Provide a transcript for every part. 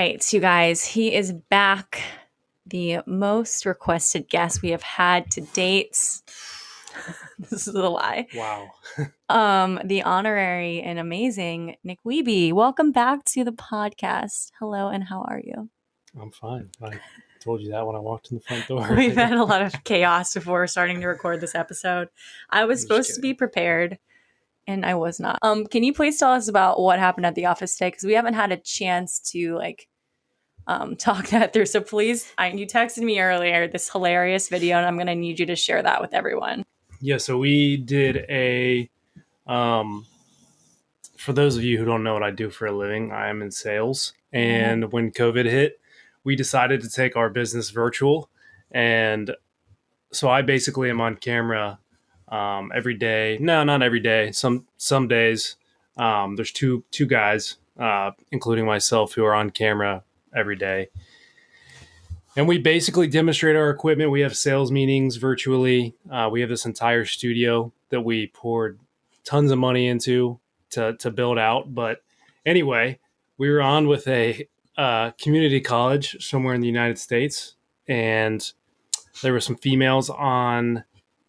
right, you guys, he is back. The most requested guest we have had to date. This is a lie. Wow. The honorary and amazing Nick Wiebe. Welcome back to the podcast. Hello, and how are you? I'm fine. I told you that when I walked in the front door. We've had a lot of chaos before starting to record this episode. I was supposed to be prepared, and I was not. Can you please tell us about what happened at the office today? Because we haven't had a chance to talk that through. So please, you texted me earlier this hilarious video, and I'm going to need you to share that with everyone. Yeah, so we did for those of you who don't know what I do for a living, I am in sales. And when COVID hit, we decided to take our business virtual. And so I basically am on camera every day. No, not every day. Some days. There's two guys, including myself, who are on camera every day. And we basically demonstrate our equipment. We have sales meetings virtually. We have this entire studio that we poured tons of money into to build out. But anyway, we were on with a community college somewhere in the United States. And there were some females on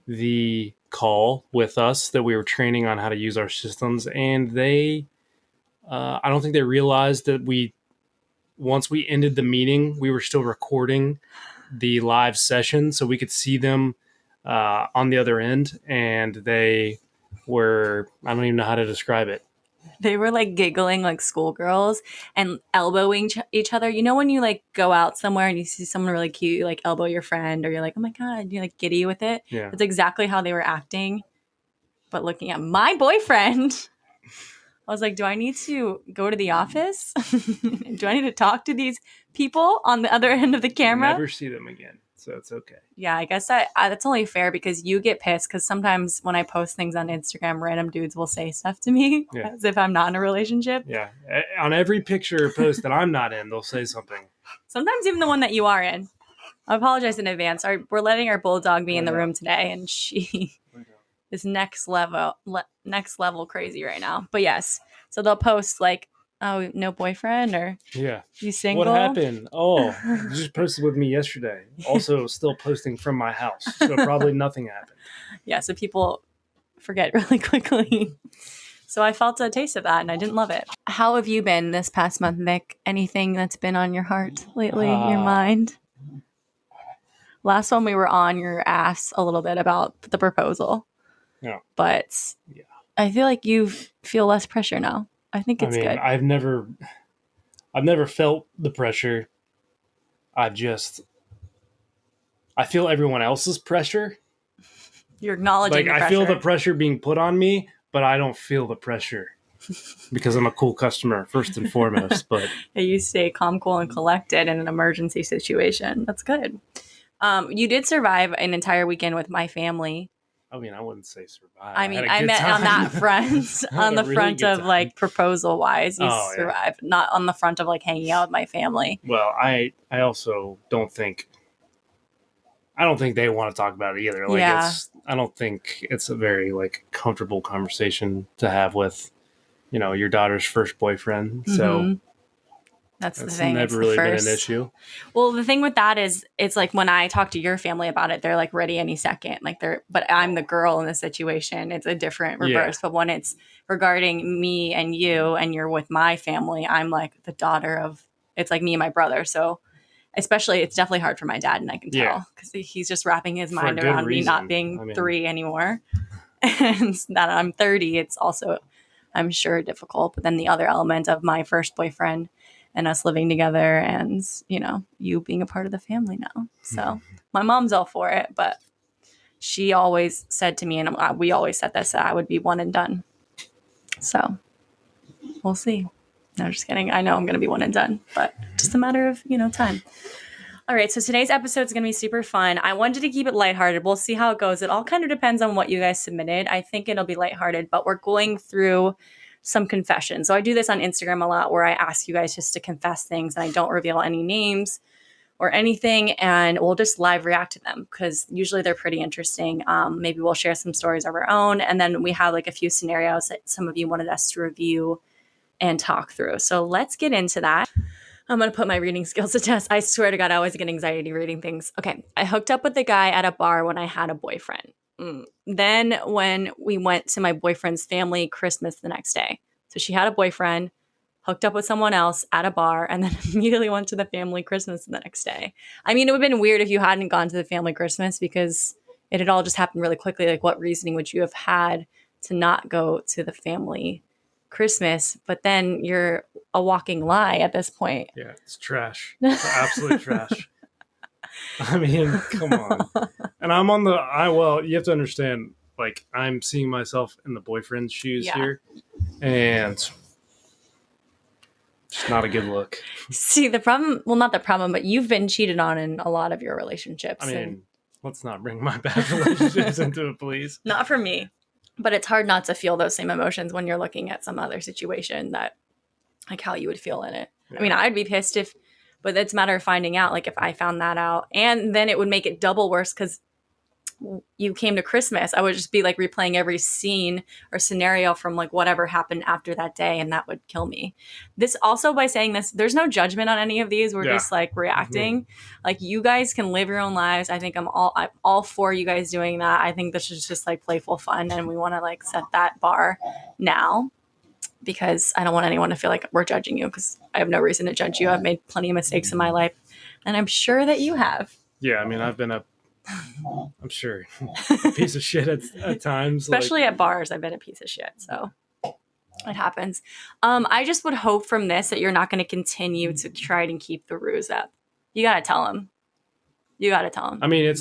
the call with us that we were training on how to use our systems. And they, I don't think they realized that once we ended the meeting, we were still recording the live session so we could see them on the other end. And they were, I don't even know how to describe it. They were like giggling like schoolgirls and elbowing each other. You know, when you like go out somewhere and you see someone really cute, you like elbow your friend, or you're like, oh my God, you're like giddy with it. Yeah. That's exactly how they were acting. But looking at my boyfriend, I was like, do I need to go to the office? Do I need to talk to these people on the other end of the camera? Never see them again. So it's okay. Yeah, I guess that's only fair because you get pissed because sometimes when I post things on Instagram, random dudes will say stuff to me as if I'm not in a relationship. Yeah. On every picture or post that I'm not in, they'll say something. Sometimes even the one that you are in. I apologize in advance. We're letting our bulldog be in the room today, and she is next level crazy right now. But yes, so they'll post like, oh, no boyfriend, or you single? What happened? Oh, you just posted with me yesterday. Also still posting from my house. So probably nothing happened. Yeah, so people forget really quickly. So I felt a taste of that and I didn't love it. How have you been this past month, Nick? Anything that's been on your heart lately, your mind? Last one we were on your ass a little bit about the proposal. Yeah. But I feel like you feel less pressure now. I think it's good. I've never felt the pressure. I feel everyone else's pressure. You're acknowledging the pressure. I feel the pressure being put on me, but I don't feel the pressure because I'm a cool customer first and foremost. But you stay calm, cool, and collected in an emergency situation. That's good. You did survive an entire weekend with my family. I mean, I wouldn't say survive. I meant on that front, on the front of like proposal wise, you survived, not on the front of like hanging out with my family. Well, I also don't think they want to talk about it either. Like, I don't think it's a very like comfortable conversation to have with, your daughter's first boyfriend. Mm-hmm. So that's the thing. Never really been an issue. Well, the thing with that is, it's like when I talk to your family about it, they're like ready any second. Like but I'm the girl in the situation. It's a different reverse. But when it's regarding me and you, and you're with my family, I'm like the daughter of. It's like me and my brother. So, especially, it's definitely hard for my dad, and I can tell because he's just wrapping his mind around me not being 3 anymore, and that I'm 30. It's also, I'm sure, difficult. But then the other element of my first boyfriend and us living together and, you being a part of the family now. So my mom's all for it, but she always said to me, and we always said this, that I would be one and done. So we'll see. No, just kidding. I know I'm going to be one and done, but just a matter of, time. All right. So today's episode is going to be super fun. I wanted to keep it lighthearted. We'll see how it goes. It all kind of depends on what you guys submitted. I think it'll be lighthearted, but we're going through some confessions. So I do this on Instagram a lot where I ask you guys just to confess things and I don't reveal any names or anything, and we'll just live react to them because usually they're pretty interesting. Maybe we'll share some stories of our own, and then we have like a few scenarios that some of you wanted us to review and talk through. So let's get into that. I'm going to put my reading skills to test. I swear to God, I always get anxiety reading things. Okay. I hooked up with a guy at a bar when I had a boyfriend. Then when we went to my boyfriend's family Christmas the next day. So she had a boyfriend, hooked up with someone else at a bar, and then immediately went to the family Christmas the next day. I mean, it would have been weird if you hadn't gone to the family Christmas because it had all just happened really quickly. Like, what reasoning would you have had to not go to the family Christmas? But then you're a walking lie at this point. Yeah, it's trash. It's absolute trash. I mean, come on. And I'm on well, you have to understand, like, I'm seeing myself in the boyfriend's shoes here, and it's not a good look. See, the problem, well, not the problem, but you've been cheated on in a lot of your relationships. I mean, let's not bring my bad relationships into it, please. Not for me. But it's hard not to feel those same emotions when you're looking at some other situation that, like, how you would feel in it. Yeah. I mean, I'd be pissed but it's a matter of finding out, like, if I found that out. And then it would make it double worse because you came to Christmas. I would just be, like, replaying every scene or scenario from, like, whatever happened after that day, and that would kill me. This also, by saying this, there's no judgment on any of these. We're just, like, reacting. Like, you guys can live your own lives. I think I'm all for you guys doing that. I think this is just, like, playful fun, and we want to, like, set that bar now. Because I don't want anyone to feel like we're judging you, because I have no reason to judge you. I've made plenty of mistakes in my life, and I'm sure that you have. Yeah, I mean, I've been I'm sure, a piece of shit at times. Especially at bars, I've been a piece of shit, so it happens. I just would hope from this that you're not going to continue to try and keep the ruse up. You got to tell him. I mean,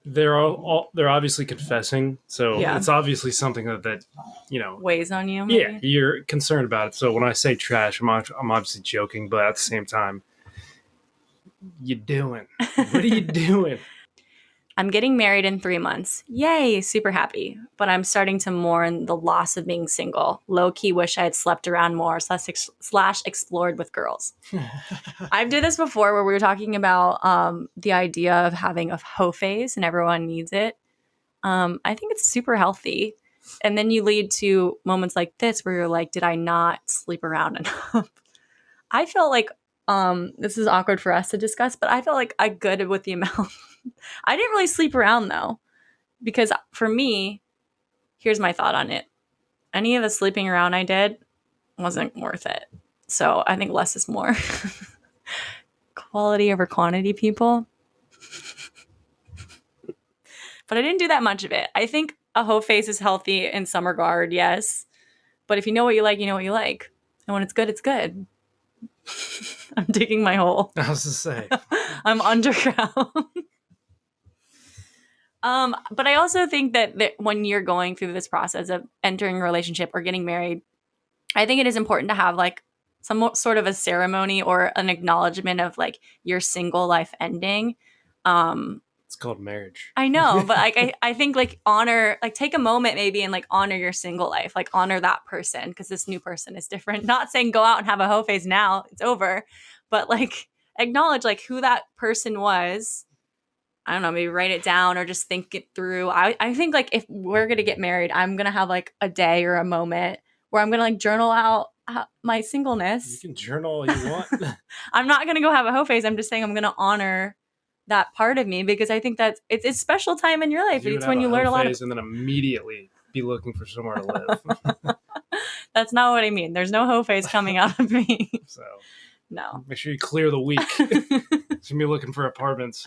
they're obviously confessing, so it's obviously something that weighs on you. Maybe? Yeah, you're concerned about it. So when I say trash, I'm obviously joking, but at the same time, you doing? What are you doing? I'm getting married in 3 months. Yay, super happy. But I'm starting to mourn the loss of being single. Low-key wish I had slept around more / explored with girls. I've did this before where we were talking about the idea of having a hoe phase and everyone needs it. I think it's super healthy. And then you lead to moments like this where you're like, did I not sleep around enough? I feel like this is awkward for us to discuss, but I felt like I good with the amount. I didn't really sleep around though, because for me, here's my thought on it. Any of the sleeping around I did wasn't worth it. So I think less is more. Quality over quantity, people. But I didn't do that much of it. I think a hoe face is healthy in some regard, yes. But if you know what you like, you know what you like. And when it's good, it's good. I'm digging my hole. I was to say. I'm underground. But I also think that when you're going through this process of entering a relationship or getting married, I think it is important to have like some sort of a ceremony or an acknowledgement of like your single life ending. It's called marriage. I know, but like I think like honor, like take a moment maybe and like honor your single life, like honor that person because this new person is different. Not saying go out and have a hoe phase now, it's over, but like acknowledge like who that person was. I don't know, maybe write it down or just think it through. I think like if we're gonna get married, I'm gonna have like a day or a moment where I'm gonna like journal out my singleness. You can journal all you want. I'm not gonna go have a hoe phase. I'm just saying I'm gonna honor that part of me because I think that it's a special time in your life. It's when you learn a lot of, and then immediately be looking for somewhere to live. That's not what I mean. There's no hoe phase coming out of me. So no. Make sure you clear the week. It's gonna be looking for apartments.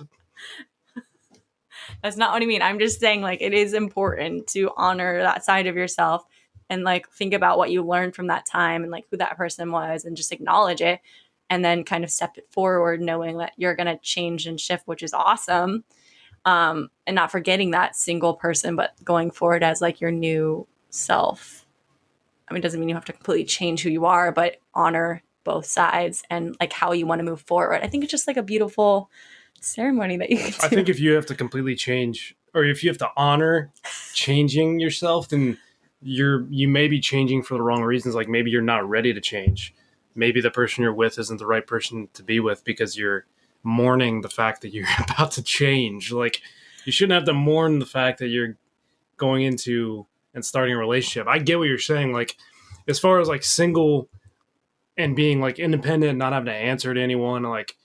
That's not what I mean. I'm just saying like it is important to honor that side of yourself and like think about what you learned from that time and like who that person was and just acknowledge it. And then kind of step it forward knowing that you're going to change and shift, which is awesome. And not forgetting that single person, but going forward as like your new self. I mean, it doesn't mean you have to completely change who you are, but honor both sides and like how you want to move forward. I think it's just like a beautiful ceremony that you can do. I think if you have to completely change or if you have to honor changing yourself, then you may be changing for the wrong reasons. Like maybe you're not ready to change. Maybe the person you're with isn't the right person to be with because you're mourning the fact that you're about to change. Like you shouldn't have to mourn the fact that you're going into and starting a relationship. I get what you're saying. Like as far as like single and being like independent, not having to answer to anyone, like,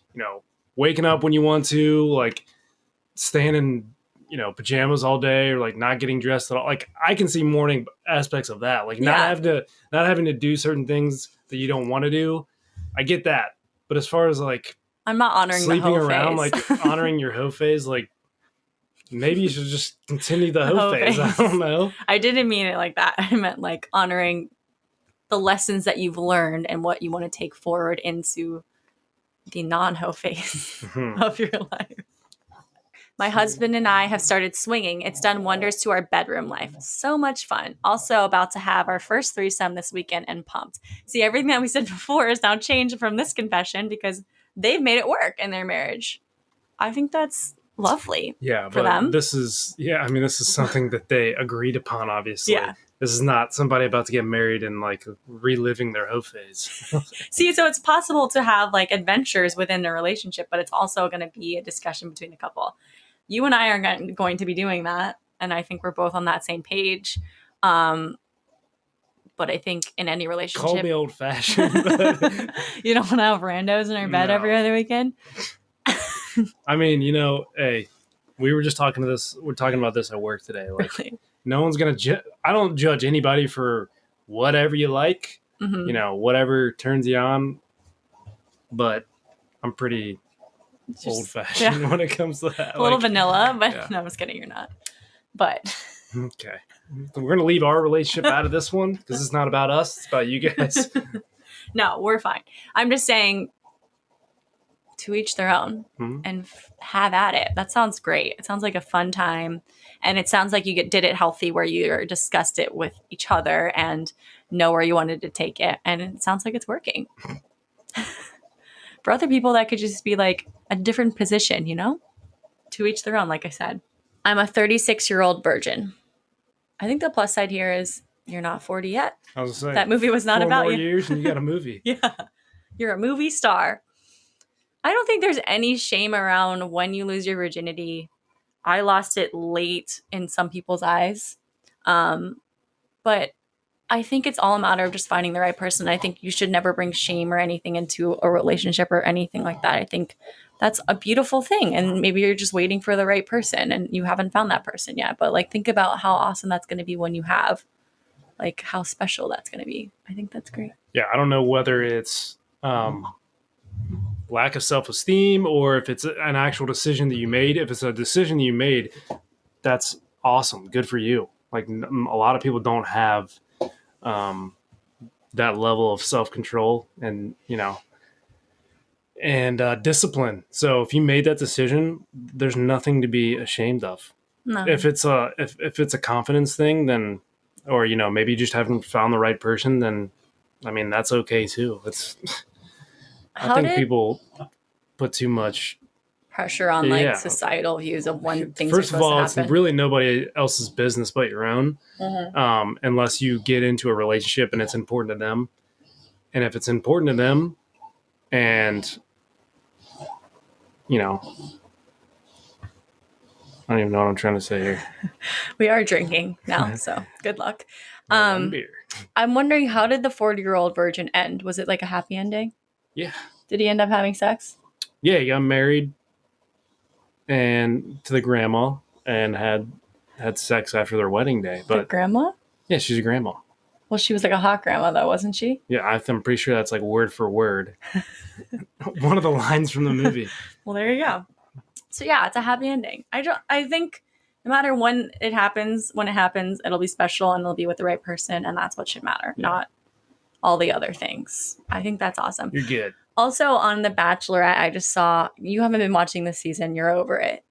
waking up when you want to, like staying in, pajamas all day, or like not getting dressed at all. Like, I can see morning aspects of that, like not having to do certain things that you don't want to do. I get that. But as far as like, I'm not honoring sleeping the hoe around, phase. like honoring your hoe phase, like maybe you should just continue the hoe phase. I don't know. I didn't mean it like that. I meant like honoring the lessons that you've learned and what you want to take forward into the non-hoe phase of your life. My husband and I have started swinging. It's done wonders to our bedroom life. So much fun. Also about to have our first threesome this weekend and pumped. See, everything that we said before is now changed from this confession because they've made it work in their marriage. I think that's lovely. Yeah, for but them. this is something that they agreed upon, obviously. Yeah. This is not somebody about to get married and like reliving their hoe phase. See, so it's possible to have like adventures within the relationship, but it's also going to be a discussion between the couple. You and I are going to be doing that, and I think we're both on that same page. But I think in any relationship, call me old fashioned. You don't want to have randos in our bed every other weekend. I mean, hey, we were just talking about this at work today. Like, really? No one's gonna. I don't judge anybody for whatever you like. Mm-hmm. Whatever turns you on. But I'm pretty old fashioned when it comes to that. A little vanilla, but no, I'm just kidding. You're not. But okay, we're gonna leave our relationship out of this one because it's not about us. It's about you guys. No, we're fine. I'm just saying, to each their own, and have at it. That sounds great. It sounds like a fun time, and it sounds like you did it healthy, where you discussed it with each other and know where you wanted to take it, and it sounds like it's working. For other people, that could just be like a different position, to each their own. Like I said, I'm a 36-year-old virgin. I think the plus side here is you're not 40 yet. I was saying, that movie was not 4 about more you. Years and you got a movie. Yeah, you're a movie star. I don't think there's any shame around when you lose your virginity. I lost it late in some people's eyes. But I think it's all a matter of just finding the right person. I think you should never bring shame or anything into a relationship or anything like that. I think that's a beautiful thing. And maybe you're just waiting for the right person and you haven't found that person yet. But like, think about how awesome that's going to be when you have, like how special that's going to be. I think that's great. Yeah. I don't know whether it's, lack of self-esteem or if it's an actual decision that you made. If it's a decision you made, that's awesome. Good for you. Like, a lot of people don't have that level of self-control and discipline. So if you made that decision, there's nothing to be ashamed of. No. If it's a confidence thing, then, or maybe you just haven't found the right person, then I mean, that's okay too. It's I think people put too much pressure on societal views of when things First are of all, it's really nobody else's business but your own, unless you get into a relationship and it's important to them. And if it's important to them and, I don't even know what I'm trying to say here. We are drinking now, so good luck. Beer. I'm wondering, how did the 40-year-old virgin end? Was it like a happy ending? Yeah. Did he end up having sex? Yeah, he got married and to the grandma and had sex after their wedding day. But the grandma? Yeah, she's a grandma. Well, she was like a hot grandma, though, wasn't she? Yeah, I'm pretty sure that's like word for word. One of the lines from the movie. Well, there you go. So yeah, it's a happy ending. I think no matter when it happens, it'll be special and it'll be with the right person, and that's what should matter, not all the other things. I think that's awesome. You're good. Also, on The Bachelorette, I just saw, you haven't been watching this season, you're over it,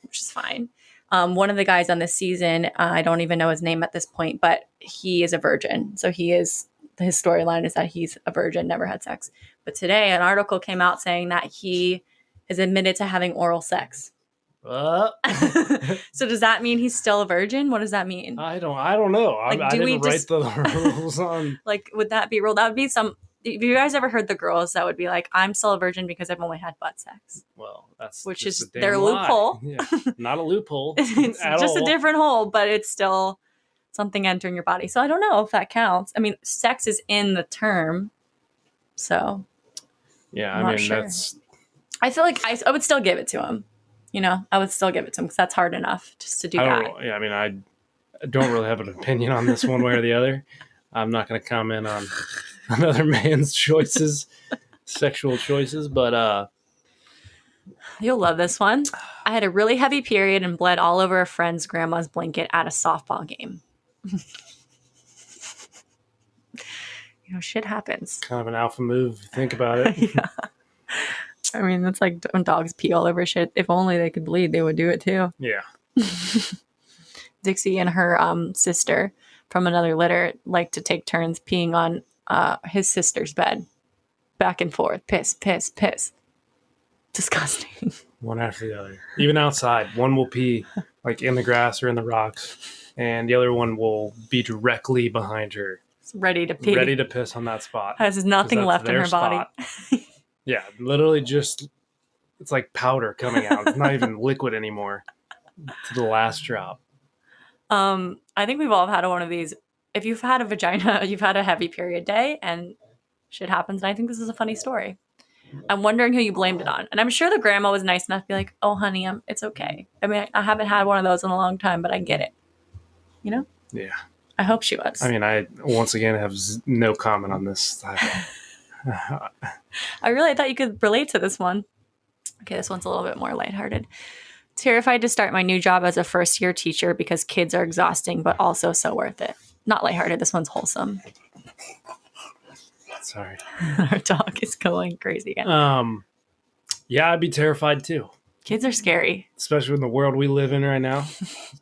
which is fine. One of the guys on this season, I don't even know his name at this point, but he is a virgin. So his storyline is that he's a virgin, never had sex. But today, an article came out saying that he is admitted to having oral sex. So does that mean he's still a virgin? What does that mean? I don't know. Like, I didn't write the rules on. Like, would that be rule? That would be some. Have you guys ever heard the girls that would be like, I'm still a virgin because I've only had butt sex? Well, that's which is their loophole. Yeah, not a loophole. It's just a different hole, but it's still something entering your body. So I don't know if that counts. I mean, sex is in the term, So Yeah, I'm I not mean, sure. that's... I feel like I would still give it to him. You know, I would still give it to him because that's hard enough just to do that. Yeah, I mean, I don't really have an opinion on this one way or the other. I'm not going to comment on another man's choices, sexual choices, but You'll love this one. I had a really heavy period and bled all over a friend's grandma's blanket at a softball game. You know, shit happens. kind of an alpha move if you think about it. Yeah. I mean, that's like when dogs pee all over shit. If only they could bleed, they would do it too. Yeah. Dixie and her sister from another litter like to take turns peeing on his sister's bed. Back and forth. Piss, piss, piss. Disgusting. One after the other. Even outside, one will pee like in the grass or in the rocks, and the other one will be directly behind her. Ready to pee. Ready to piss on that spot. Has nothing left in her body. Yeah, literally just, it's like powder coming out. It's not even liquid anymore to the last drop. I think we've all had one of these. If you've had a vagina, you've had a heavy period day and shit happens. And I think this is a funny story. I'm wondering who you blamed it on. And I'm sure the grandma was nice enough to be like, oh, honey, it's okay. I mean, I haven't had one of those in a long time, but I get it. You know? Yeah. I hope she was. I mean, I, once again, have no comment on this. I thought you could relate to this one. Okay, this one's a little bit more lighthearted. Terrified to start my new job as a first-year teacher because kids are exhausting, but also so worth it. Not lighthearted. This one's wholesome. Sorry. Our dog is going crazy again. Yeah, I'd be terrified too. Kids are scary. Especially in the world we live in right now.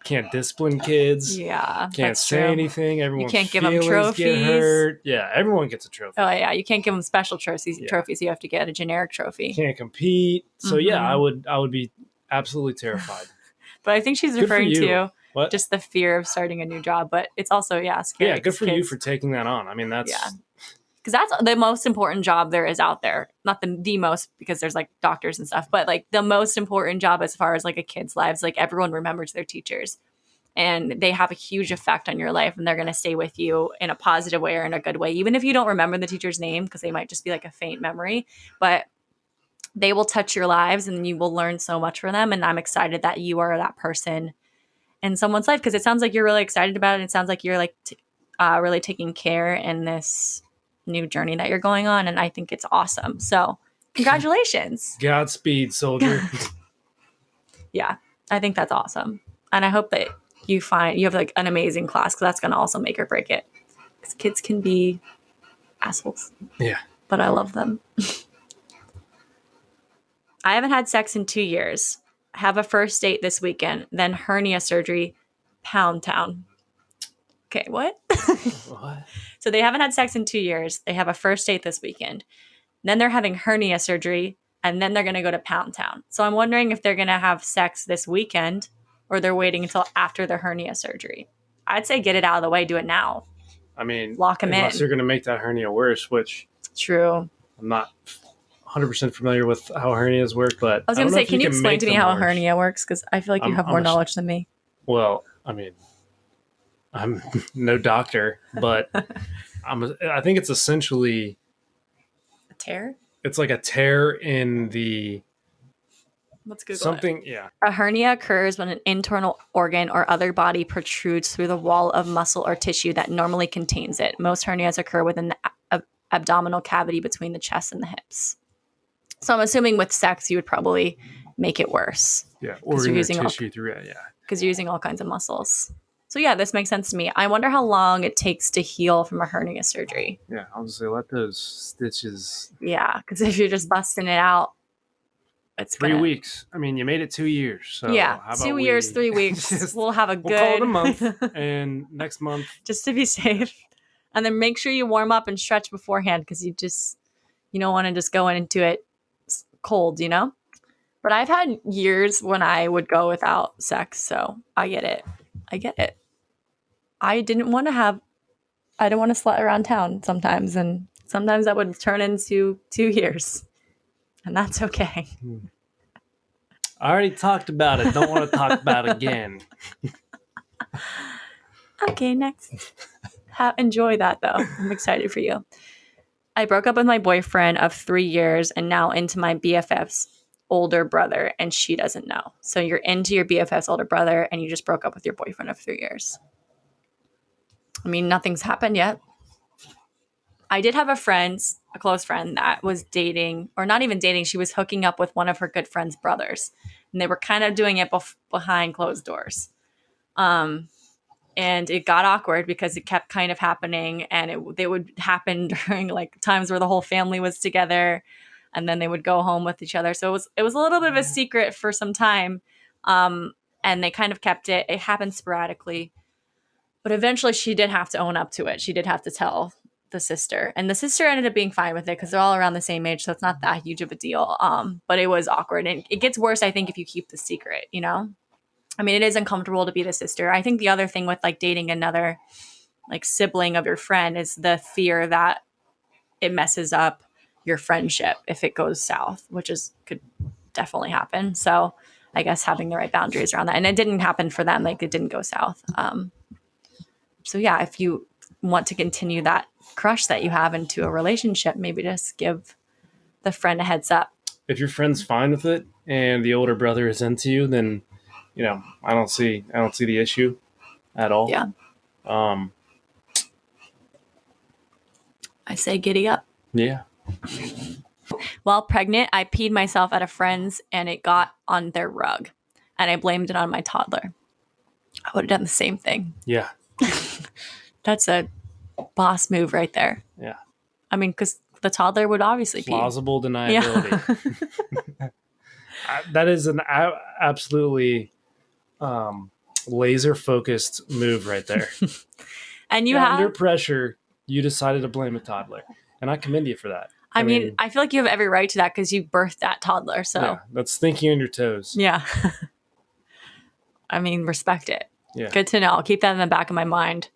Can't discipline kids. Yeah. Can't say anything. Everyone, you can't give them trophies. Get hurt. Yeah, everyone gets a trophy. Oh, yeah. You can't give them special trophies. You have to get a generic trophy. Can't compete. So, yeah, I would be absolutely terrified. But I think she's referring to what? Just the fear of starting a new job. But it's also, scary. Yeah, good for you for taking that on. I mean, that's... Yeah. Because that's the most important job there is out there. Not the most, because there's like doctors and stuff, but like the most important job as far as like a kid's lives. Like everyone remembers their teachers and they have a huge effect on your life and they're going to stay with you in a positive way or in a good way. Even if you don't remember the teacher's name, because they might just be like a faint memory, but they will touch your lives and you will learn so much from them. And I'm excited that you are that person in someone's life because it sounds like you're really excited about it. It sounds like you're like really taking care in this new journey that you're going on, and I think it's awesome. So congratulations. Godspeed, soldier. Yeah, I think that's awesome. And I hope that you have like an amazing class, because that's going to also make or break it. Because kids can be assholes. Yeah. But I love them. I haven't had sex in 2 years. I have a first date this weekend, then hernia surgery, Pound Town. Okay, what? What? So they haven't had sex in 2 years. They have a first date this weekend. Then they're having hernia surgery, and then they're going to go to Pound Town. So I'm wondering if they're going to have sex this weekend or they're waiting until after the hernia surgery. I'd say get it out of the way. Do it now. I mean, lock them in. Unless you're going to make that hernia worse, which... True. I'm not 100% familiar with how hernias work, but... I was going to say, can you explain to me how a hernia works? Because I feel like you have more knowledge than me. Well, I mean... I'm no doctor, but I think it's essentially a tear. It's like a tear in the. Let's Google something. It. Yeah. A hernia occurs when an internal organ or other body protrudes through the wall of muscle or tissue that normally contains it. Most hernias occur within the abdominal cavity between the chest and the hips. So I'm assuming with sex, you would probably make it worse. Yeah, organ or tissue through it. Yeah. Because you're using all kinds of muscles. So yeah, this makes sense to me. I wonder how long it takes to heal from a hernia surgery. Yeah, I'll just say let those stitches. Yeah, because if you're just busting it out, it's 3 weeks. I mean, you made it 2 years. So yeah, 2 years, 3 weeks. We'll have a good. We'll call it a month, and next month, just to be safe, and then make sure you warm up and stretch beforehand because you don't want to just go into it cold, you know. But I've had years when I would go without sex, so I get it. I didn't want to slut around town sometimes, and sometimes that would turn into 2 years, and that's okay. I already talked about it. Don't want to talk about it again. Okay, next. Enjoy that, though. I'm excited for you. I broke up with my boyfriend of 3 years and now into my BFF's older brother, and she doesn't know. So you're into your BFF's older brother and you just broke up with your boyfriend of 3 years. I mean, nothing's happened yet. I did have a close friend that was dating, or not even dating, she was hooking up with one of her good friend's brothers. And they were kind of doing it behind closed doors. And it got awkward because it kept kind of happening, and they would happen during like times where the whole family was together, and then they would go home with each other. So it was a little bit of a secret for some time. And they kind of kept it. It happened sporadically. But eventually she did have to own up to it. She did have to tell the sister. And the sister ended up being fine with it because they're all around the same age. So it's not that huge of a deal. But it was awkward. And it gets worse, I think, if you keep the secret, you know? I mean, it is uncomfortable to be the sister. I think the other thing with like dating another like sibling of your friend is the fear that it messes up your friendship if it goes south, which could definitely happen. So I guess having the right boundaries around that. And it didn't happen for them. Like it didn't go south. So yeah, if you want to continue that crush that you have into a relationship, maybe just give the friend a heads up. If your friend's fine with it and the older brother is into you, then I don't see the issue at all. Yeah. I say giddy up. Yeah. While pregnant, I peed myself at a friend's and it got on their rug, and I blamed it on my toddler. I would have done the same thing. Yeah. That's a boss move right there. Yeah. I mean, because the toddler would obviously plausible deniability. Yeah. That is an absolutely laser focused move right there. And you have under pressure, you decided to blame a toddler, and I commend you for that. I mean, I feel like you have every right to that because you birthed that toddler. So yeah, that's thinking on your toes. Yeah. I mean, respect it. Yeah. Good to know. I'll keep that in the back of my mind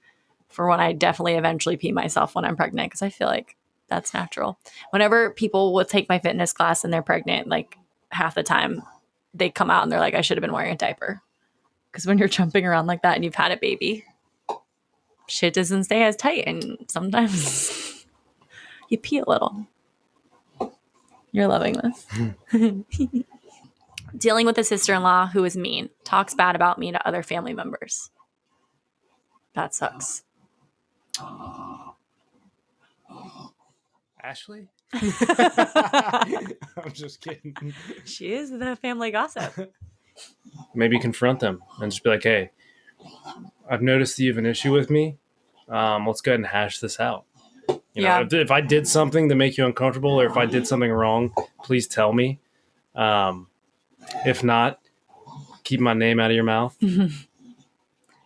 for when I definitely eventually pee myself when I'm pregnant, because I feel like that's natural. Whenever people will take my fitness class and they're pregnant, like half the time they come out and they're like, I should have been wearing a diaper. Because when you're jumping around like that and you've had a baby, shit doesn't stay as tight. And sometimes you pee a little. You're loving this. Dealing with a sister-in-law who is mean, talks bad about me to other family members. That sucks. Ashley? I'm just kidding. She is the family gossip. Maybe confront them and just be like, hey, I've noticed you have an issue with me. Let's go ahead and hash this out. You know, if I did something to make you uncomfortable, or if I did something wrong, please tell me. If not, keep my name out of your mouth.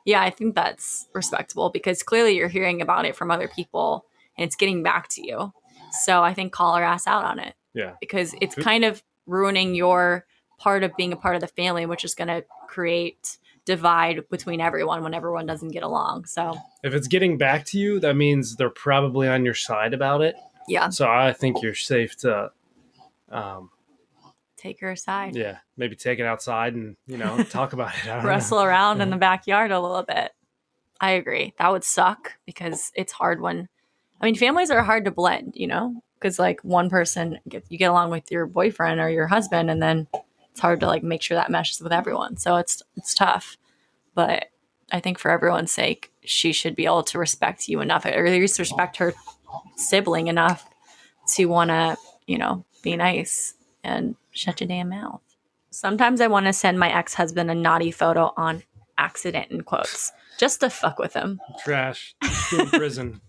Yeah, I think that's respectable because clearly you're hearing about it from other people and it's getting back to you. So I think call her ass out on it. Yeah. Because it's kind of ruining your part of being a part of the family, which is going to create divide between everyone when everyone doesn't get along. So if it's getting back to you, that means they're probably on your side about it. Yeah. So I think you're safe to take her aside. Yeah. Maybe take it outside and, talk about it. Wrestle around in the backyard a little bit. I agree. That would suck because it's hard when, families are hard to blend, because like one person, you get along with your boyfriend or your husband, and then it's hard to like make sure that meshes with everyone. So it's tough. But I think for everyone's sake, she should be able to respect you enough, or at least respect her sibling enough to want to, be nice and shut your damn mouth. Sometimes I want to send my ex-husband a naughty photo on accident, in quotes, just to fuck with him. Trash. In prison.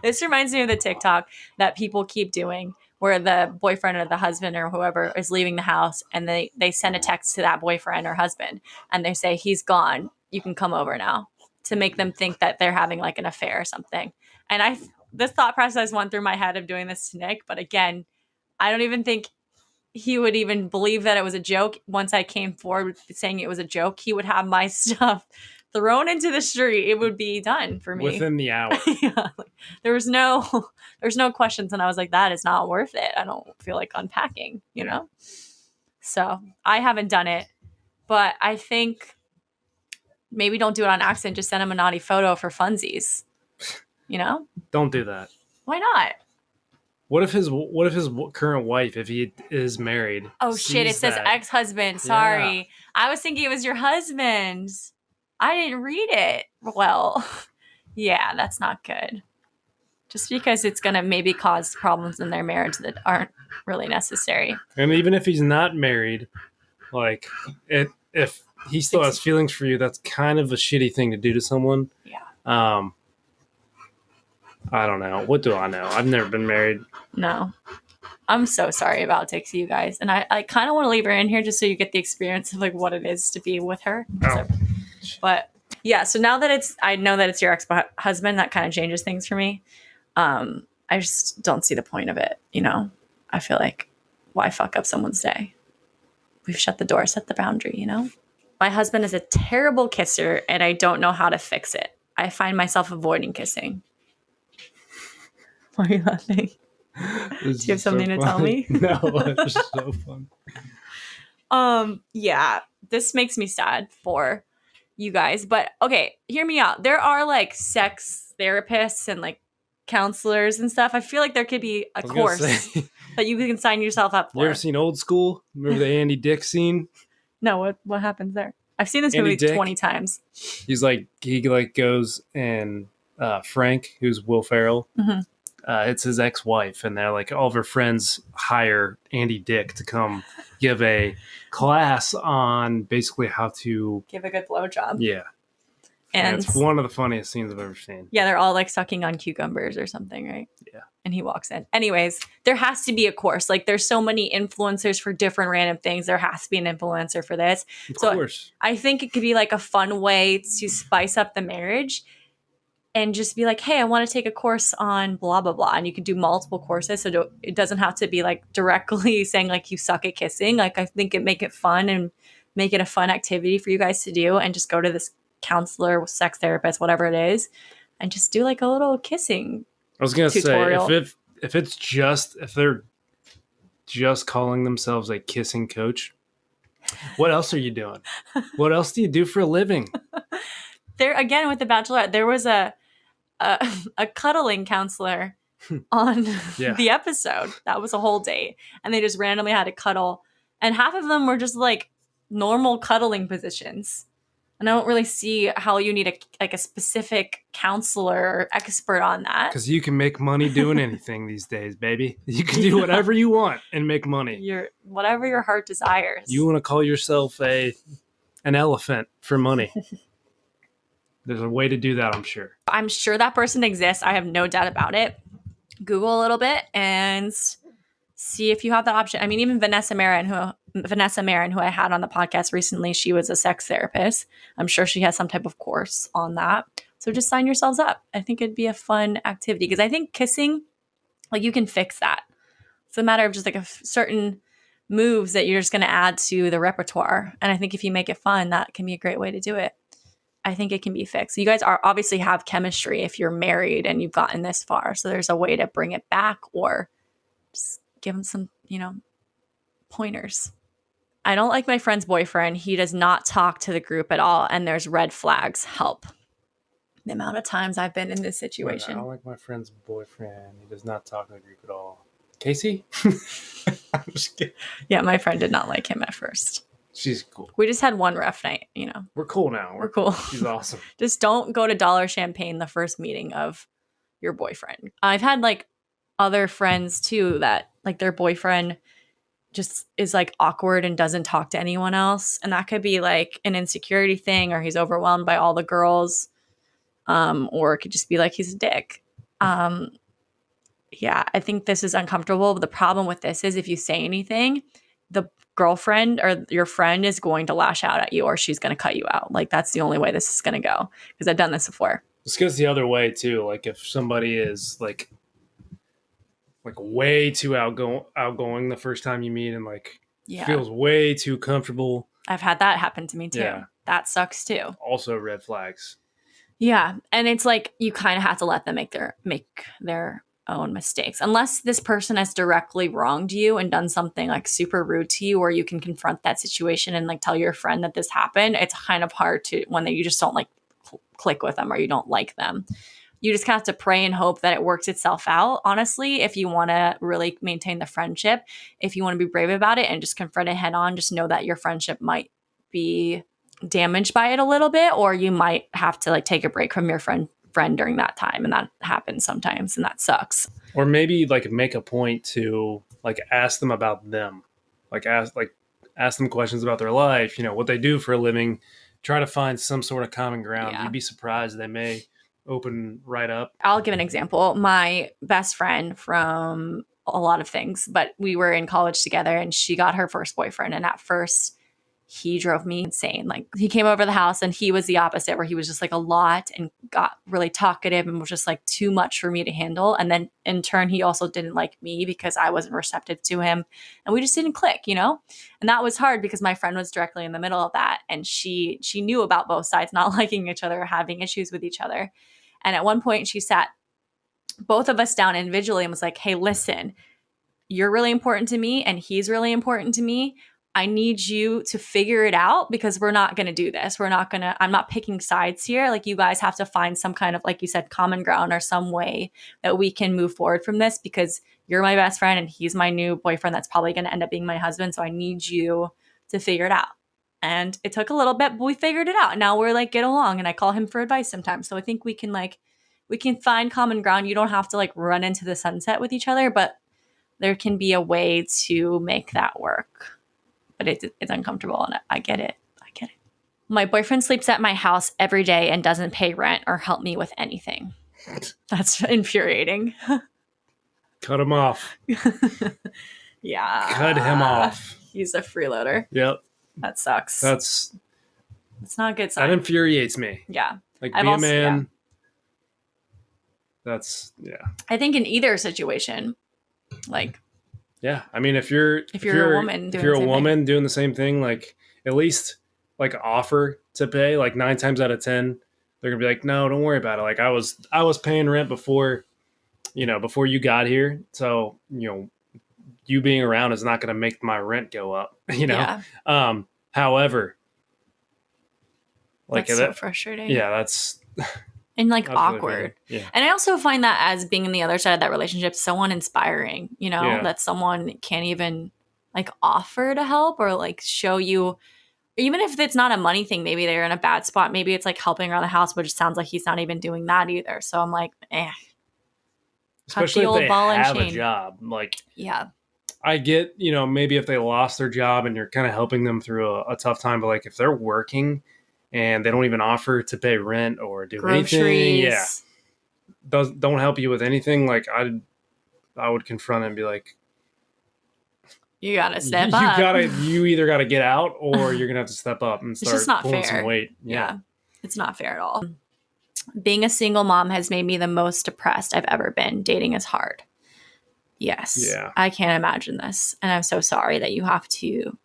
This reminds me of the TikTok that people keep doing where the boyfriend or the husband or whoever is leaving the house and they send a text to that boyfriend or husband and they say, he's gone. You can come over now, to make them think that they're having like an affair or something. And this thought process went through my head of doing this to Nick. But again, I don't even think he would even believe that it was a joke. Once I came forward saying it was a joke, he would have my stuff thrown into the street. It would be done for me within the hour. Yeah, there was no questions, and I was like, that is not worth it. I don't feel like unpacking, So I haven't done it, but I think maybe don't do it on accident. Just send him a naughty photo for funsies. Don't do that. Why not? What if his current wife, if he is married? Oh shit! It says ex-husband. Sorry, yeah. I was thinking it was your husband. I didn't read it. Well, yeah, that's not good. Just because it's gonna maybe cause problems in their marriage that aren't really necessary. And even if he's not married, like if he still has feelings for you, that's kind of a shitty thing to do to someone. Yeah. I don't know. What do I know? I've never been married. No. I'm so sorry about Dixie, you guys. And I kind of want to leave her in here just so you get the experience of like what it is to be with her. Oh. But yeah, so now that I know that it's your ex-husband, that kind of changes things for me. I just don't see the point of it, you know? I feel like, why fuck up someone's day? We've shut the door, set the boundary, you know? My husband is a terrible kisser and I don't know how to fix it. I find myself avoiding kissing. Why are you laughing? Do you have something to tell me? No, it's just so fun. Yeah, this makes me sad for you guys. But okay, hear me out. There are like sex therapists and like counselors and stuff. I feel like there could be a course that you can sign yourself up for. You ever seen Old School? Remember the Andy Dick scene? No, what happens there? I've seen this movie 20 times. He goes and Frank, who's Will Ferrell, it's his ex-wife, and they're like all of her friends hire Andy Dick to come give a class on basically how to give a good blowjob. Yeah. And it's one of the funniest scenes I've ever seen. Yeah, they're all like sucking on cucumbers or something, right? Yeah. And he walks in. Anyways, there has to be a course. Like there's so many influencers for different random things. There has to be an influencer for this. Of course. I think it could be like a fun way to spice up the marriage and just be like, hey, I want to take a course on blah, blah, blah. And you can do multiple courses. So it doesn't have to be like directly saying like you suck at kissing. Like I think it make it fun and make it a fun activity for you guys to do and just go to this counselor, sex therapist, whatever it is, and just do like a little kissing I was going to tutorial. Say, if they're just calling themselves a kissing coach, what else are you doing? What else do you do for a living? There again with the Bachelorette, there was a cuddling counselor on the episode. That was a whole date, and they just randomly had to cuddle, and half of them were just like normal cuddling positions. And I don't really see how you need a specific counselor or expert on that. Because you can make money doing anything these days, baby. You can do whatever you want and make money. Whatever your heart desires. You want to call yourself an elephant for money. There's a way to do that, I'm sure. I'm sure that person exists. I have no doubt about it. Google a little bit and see if you have that option. I mean, even Vanessa Marin, who I had on the podcast recently, she was a sex therapist. I'm sure she has some type of course on that. So just sign yourselves up. I think it'd be a fun activity because I think kissing, like you can fix that. It's a matter of just like a certain moves that you're just going to add to the repertoire. And I think if you make it fun, that can be a great way to do it. I think it can be fixed. You guys are obviously have chemistry if you're married and you've gotten this far. So there's a way to bring it back or just give them some, pointers. I don't like my friend's boyfriend. He does not talk to the group at all. And there's red flags. Help. The amount of times I've been in this situation. I don't like my friend's boyfriend. He does not talk to the group at all. Casey? I'm just kidding. Yeah, my friend did not like him at first. She's cool. We just had one rough night, We're cool now. We're cool. She's awesome. Just don't go to Dollar Champagne the first meeting of your boyfriend. I've had like other friends too that like their boyfriend just is like awkward and doesn't talk to anyone else. And that could be like an insecurity thing or he's overwhelmed by all the girls. Or it could just be like he's a dick. Yeah, I think this is uncomfortable. But the problem with this is if you say anything, the girlfriend or your friend is going to lash out at you or she's going to cut you out. Like that's the only way this is going to go because I've done this before. This goes the other way too. Like if somebody is like way too outgoing the first time you meet and feels way too comfortable. I've had that happen to me too. Yeah. That sucks too. Also red flags. Yeah. And it's like you kind of have to let them make their own mistakes. Unless this person has directly wronged you and done something like super rude to you or you can confront that situation and like tell your friend that this happened. It's kind of hard to when you just don't like click with them or you don't like them. you just kind of have to pray and hope that it works itself out. Honestly, if you want to really maintain the friendship, if you want to be brave about it and just confront it head on, just know that your friendship might be damaged by it a little bit, or you might have to like take a break from your friend during that time. And that happens sometimes, and that sucks. Or maybe like make a point to like ask them about them, like ask them questions about their life, you know, what they do for a living, try to find some sort of common ground. You'd be surprised they may open right up. I'll give an example. My best friend from a lot of things, but we were in college together, and she got her first boyfriend. And at first he drove me insane. Like, he came over the house and he was the opposite, where he was just like a lot and got really talkative and was just like too much for me to handle. And then in turn, he also didn't like me because I wasn't receptive to him, and we just didn't click, you know? And that was hard because my friend was directly in the middle of that. And she knew about both sides not liking each other or having issues with each other. And at one point she sat both of us down individually and was like, hey, listen, you're really important to me and he's really important to me. I need you to figure it out, because we're not going to do this. I'm not picking sides here. Like, you guys have to find some kind of, like you said, common ground or some way that we can move forward from this, because you're my best friend and he's my new boyfriend that's probably going to end up being my husband. So I need you to figure it out. And it took a little bit, but we figured it out. Now we're like, get along. And I call him for advice sometimes. So I think we can find common ground. You don't have to like run into the sunset with each other, but there can be a way to make that work. But it's uncomfortable, and I get it. My boyfriend sleeps at my house every day and doesn't pay rent or help me with anything. That's infuriating. Cut him off. Yeah. Cut him off. He's a freeloader. Yep. That sucks. It's not a good sign. That infuriates me. Yeah. Like, be a man. Yeah. I think in either situation, like... Yeah, I mean, if you're a woman doing the same thing, like, at least like offer to pay. Like 9 times out of 10, they're gonna be like, no, don't worry about it. Like, I was paying rent before you got here, so you being around is not gonna make my rent go up. Yeah. However, like, that's so frustrating. Yeah, that's. And like awkward. Really, yeah. And I also find that as being on the other side of that relationship, so uninspiring, that someone can't even like offer to help or like show you, even if it's not a money thing, maybe they're in a bad spot. Maybe it's like helping around the house, which sounds like he's not even doing that either. So I'm like, especially if they have a job. Like, yeah, I get, maybe if they lost their job and you're kind of helping them through a tough time, but like if they're working and they don't even offer to pay rent or do anything, don't help you with anything. Like, I would confront and be like, you gotta step up. You either gotta get out or you're gonna have to step up and start pulling some weight. Yeah, it's not fair at all. Being a single mom has made me the most depressed I've ever been. Dating is hard. Yes. Yeah. I can't imagine this, and I'm so sorry that you have to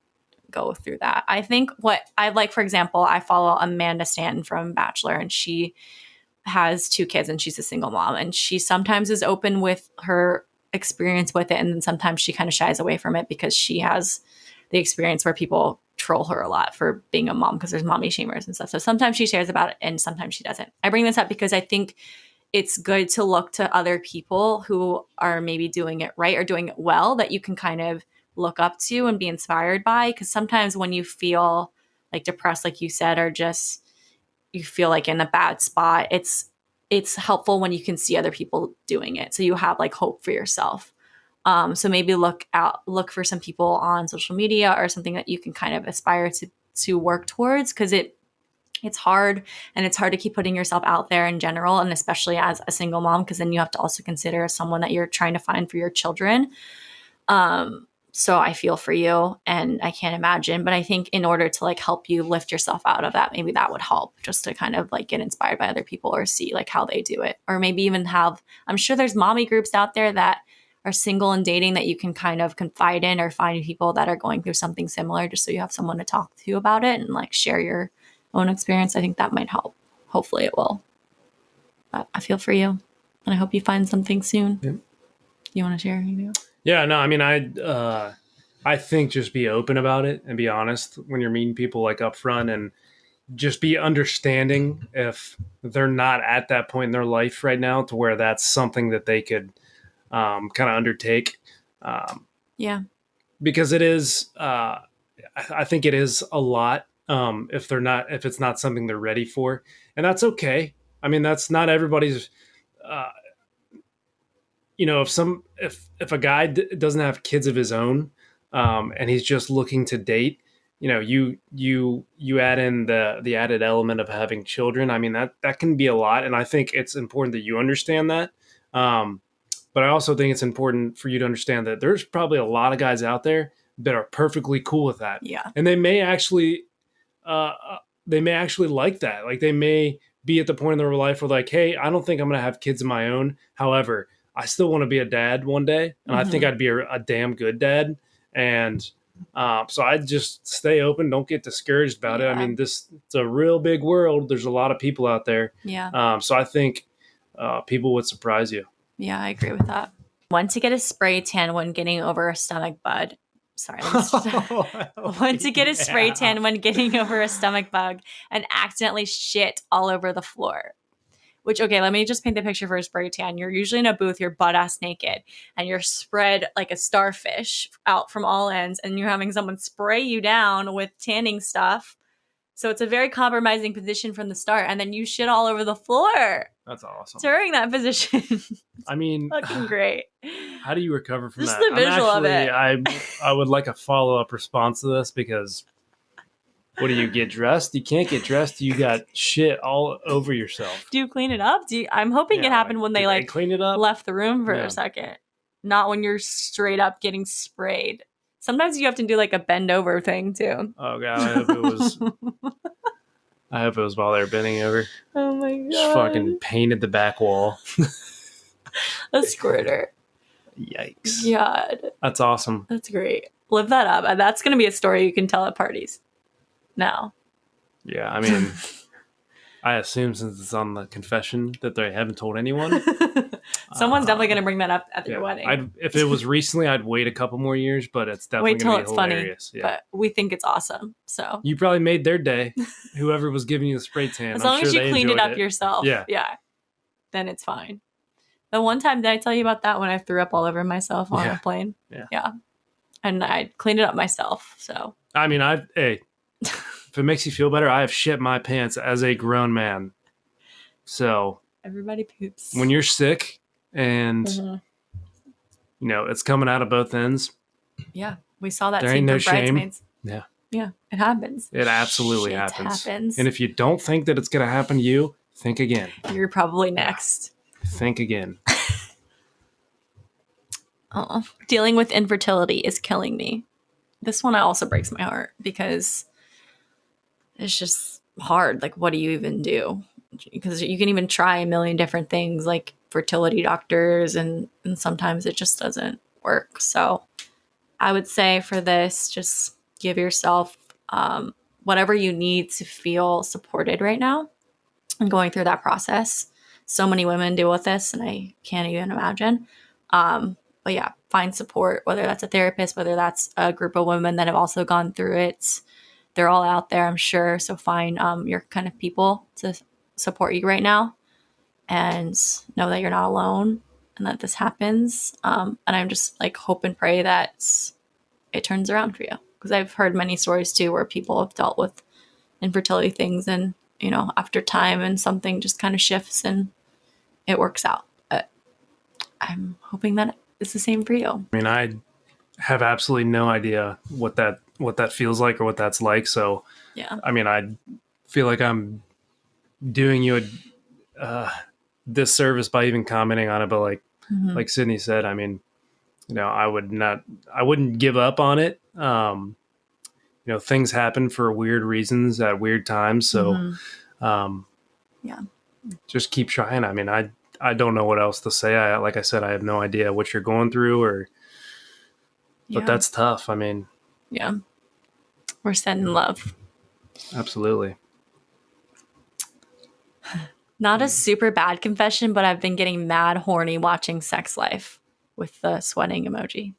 go through that. I think what I like, for example, I follow Amanda Stanton from Bachelor, and she has 2 kids and she's a single mom, and she sometimes is open with her experience with it, and then sometimes she kind of shies away from it because she has the experience where people troll her a lot for being a mom because there's mommy shamers and stuff. So sometimes she shares about it and sometimes she doesn't. I bring this up because I think it's good to look to other people who are maybe doing it right or doing it well, that you can kind of look up to and be inspired by. Because sometimes when you feel like depressed, like you said, or just you feel like in a bad spot, it's helpful when you can see other people doing it, so you have like hope for yourself. So maybe look for some people on social media or something that you can kind of aspire to work towards, because it's hard, and it's hard to keep putting yourself out there in general, and especially as a single mom, because then you have to also consider someone that you're trying to find for your children. So I feel for you, and I can't imagine, but I think in order to like help you lift yourself out of that, maybe that would help, just to kind of like get inspired by other people or see like how they do it, or maybe even I'm sure there's mommy groups out there that are single and dating that you can kind of confide in, or find people that are going through something similar, just so you have someone to talk to about it and like share your own experience. I think that might help. Hopefully it will. But I feel for you, and I hope you find something soon. Yeah. You want to share anything else? Yeah, no, I mean, I think just be open about it and be honest when you're meeting people, like up front, and just be understanding if they're not at that point in their life right now to where that's something that they could kind of undertake. Yeah. Because it is, I think it is a lot if it's not something they're ready for. And that's okay. I mean, that's not everybody's, uh, if a guy doesn't have kids of his own, and he's just looking to date, you add in the added element of having children. I mean, that can be a lot, and I think it's important that you understand that. But I also think it's important for you to understand that there's probably a lot of guys out there that are perfectly cool with that, Yeah. and uh, they may actually like that. Like they may be at the point in their life where like, hey, I don't think I'm going to have kids of my own. However, I still want to be a dad one day, and I think I'd be a damn good dad. And so I'd just stay open. Don't get discouraged about it. I mean, it's a real big world. There's a lot of people out there. Yeah. So I think people would surprise you. Yeah, I agree with that. When to get a spray tan when getting over a stomach bug. Sorry. When to get a spray tan when getting over a stomach bug and accidentally shit all over the floor. Which, okay, let me just paint the picture for a spray tan. You're usually in a booth, you're butt ass naked, and you're spread like a starfish out from all ends, and you're having someone spray you down with tanning stuff. So it's a very compromising position from the start, and then you shit all over the floor. That's awesome. During that position. I mean, fucking great. How do you recover from just that? The visual of it. I would like a follow-up response to this because what do you get dressed? You can't get dressed. You got shit all over yourself. Do you clean it up? I'm hoping it happened when they clean it up? Left the room for a second. Not when you're straight up getting sprayed. Sometimes you have to do like a bend over thing too. Oh god, I hope it was I hope it was while they were bending over. Oh my god. Just fucking painted the back wall. A squirter. Yikes. God. That's awesome. That's great. Live that up. That's going to be a story you can tell at parties. Now. Yeah, I mean, I assume since it's on the confession that they haven't told anyone. Someone's definitely going to bring that up at your wedding. If it was recently, I'd wait a couple more years, but it's definitely going to be hilarious. Funny, but we think it's awesome. So you probably made their day. Whoever was giving you the spray tan, as long as you cleaned it up yourself, yeah, then it's fine. The one time, did I tell you about that when I threw up all over myself on a plane? Yeah, and I cleaned it up myself. So I mean, if it makes you feel better, I have shit my pants as a grown man. So everybody poops when you're sick. And, it's coming out of both ends. Yeah. We saw that there scene ain't no from Bridesmaids. Shame. Yeah. It happens. It absolutely happens. And if you don't think that it's going to happen to you, think again. You're probably next. Think again. Dealing with infertility is killing me. This one also breaks my heart because it's just hard. Like, what do you even do? Because you can even try a million different things like fertility doctors and sometimes it just doesn't work. So I would say for this, just give yourself whatever you need to feel supported right now and going through that process. So many women deal with this and I can't even imagine. But yeah, find support, whether that's a therapist, whether that's a group of women that have also gone through it. They're all out there, I'm sure. So find your kind of people to support you right now and know that you're not alone and that this happens. And I'm just like hope and pray that it turns around for you. Because I've heard many stories too where people have dealt with infertility things and, after time and something just kind of shifts and it works out. But I'm hoping that it's the same for you. I mean, I have absolutely no idea what that feels like or what that's like. So, yeah. I mean, I feel like I'm doing you a disservice by even commenting on it, but like Sydney said, I mean, I wouldn't give up on it. Things happen for weird reasons at weird times, so just keep trying. I mean, I don't know what else to say. Like I said, I have no idea what you're going through, but that's tough. I mean, we're sending love. Absolutely. Not a super bad confession, but I've been getting mad horny watching Sex Life with the sweating emoji.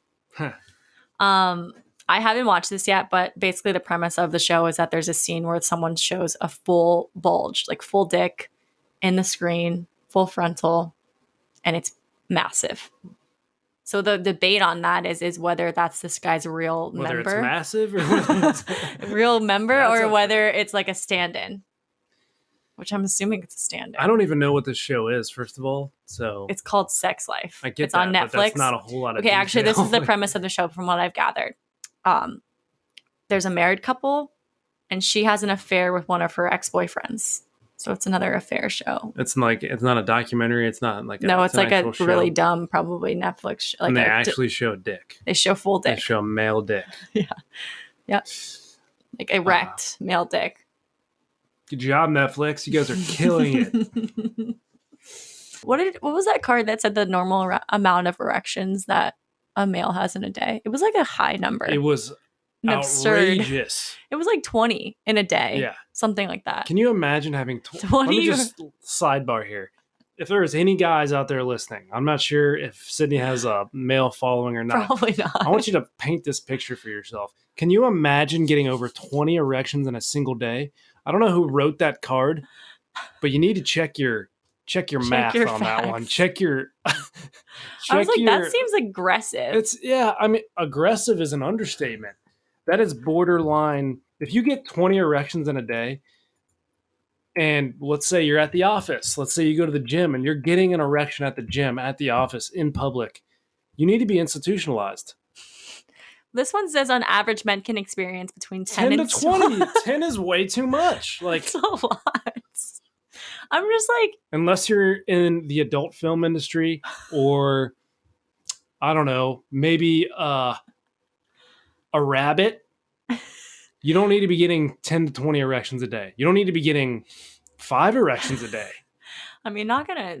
I haven't watched this yet, but basically the premise of the show is that there's a scene where someone shows a full bulge, like full dick in the screen, full frontal, and it's massive. So the debate on that is whether that's this guy's real whether member. Whether it's massive or whether it's real member or whether it's like a stand-in. Which I'm assuming it's a stand-in. I don't even know what this show is, first of all. So it's called Sex Life. I get it's that, on Netflix. But that's not a whole lot of Okay, detail. actually, this is the premise of the show from what I've gathered. There's a married couple, and she has an affair with one of her ex-boyfriends. So it's another affair show. It's like it's not a documentary. It's not like it's like a show. Really dumb, probably Netflix show. Like and they actually show dick. They show full dick. They show male dick. Yeah. Yep. Like erect male dick. Good job, Netflix. You guys are killing it. What was that card that said the normal amount of erections that a male has in a day? It was like a high number. It was outrageous. It was like 20 in a day. Yeah. Something like that. Can you imagine having 20? Let me just sidebar here. If there is any guys out there listening, I'm not sure if Sydney has a male following or not. Probably not. I want you to paint this picture for yourself. Can you imagine getting over 20 erections in a single day? I don't know who wrote that card, but you need to check your math on that one. Check your. I was like, that seems aggressive. I mean, aggressive is an understatement. That is borderline. If you get 20 erections in a day, and let's say you're at the office, let's say you go to the gym and you're getting an erection at the gym, at the office, in public, you need to be institutionalized. This one says on average, men can experience between 10 and to 20. 10 is way too much. Like, it's a lot. I'm just like, unless you're in the adult film industry or I don't know, maybe a rabbit, you don't need to be getting 10 to 20 erections a day. You don't need to be getting 5 erections a day. I mean, not gonna,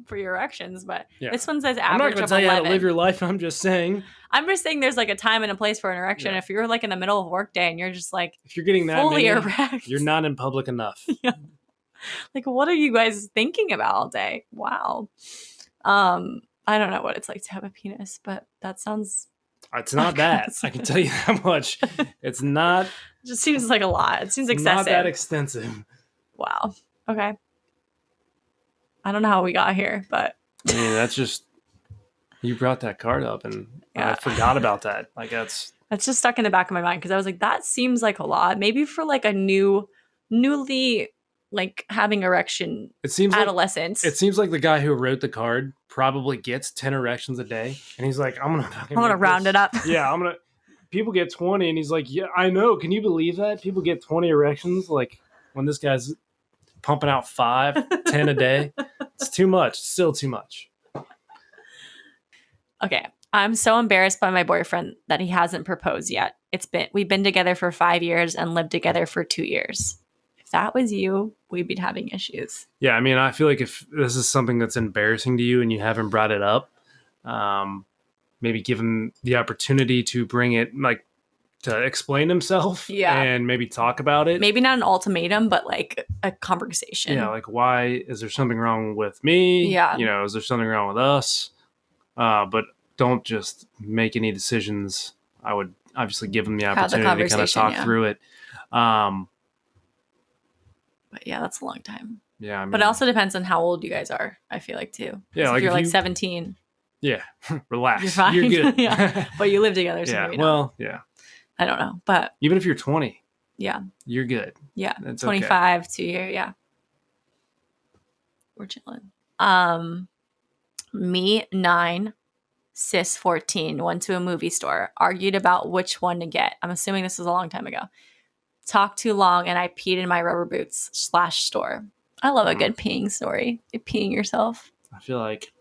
for your erections, but this one says average. I'm not gonna tell you how to live your life. I'm just saying there's like a time and a place for an erection. Yeah. If you're like in the middle of work day and you're just like, if you're getting that fully many, erect, you're not in public enough. Yeah. Like, what are you guys thinking about all day? Wow. I don't know what it's like to have a penis, but that sounds. It's not that. I can tell you that much. It's not. It just seems like a lot. It seems excessive. Not that extensive. Wow. Okay. I don't know how we got here, but. I mean, that's just. You brought that card up, and I forgot about that. Like, that's just stuck in the back of my mind because I was like, that seems like a lot. Maybe for like a newly. Like having erection adolescence. It seems like the guy who wrote the card probably gets 10 erections a day. And he's like, I'm gonna round it up. Yeah, people get 20 and he's like, yeah, I know. Can you believe that? People get 20 erections like when this guy's pumping out 5, 10 a day. It's too much. It's still too much. Okay. I'm so embarrassed by my boyfriend that he hasn't proposed yet. We've been together for 5 years and lived together for 2 years. That was you, we'd be having issues. Yeah, I mean, I feel like if this is something that's embarrassing to you and you haven't brought it up, maybe give him the opportunity to bring it, like, to explain himself and maybe talk about it. Maybe not an ultimatum, but like a conversation. Yeah, like, why is there something wrong with me? Yeah. Is there something wrong with us? But don't just make any decisions. I would obviously give him the opportunity to kind of talk through it. But yeah, that's a long time. Yeah. I mean, but it also depends on how old you guys are, I feel like, too. Yeah. Like if you're like 17. Yeah. Relax. You're fine. You're good. Yeah. But you live together. So maybe not. Well, yeah. I don't know. But even if you're 20. Yeah. You're good. Yeah. That's 25, okay. 2 year. Yeah. We're chilling. Me, 9. Sis, 14. Went to a movie store. Argued about which one to get. I'm assuming this was a long time ago. Talked too long and I peed in my rubber boots / store. I love a good peeing story. You're peeing yourself. I feel like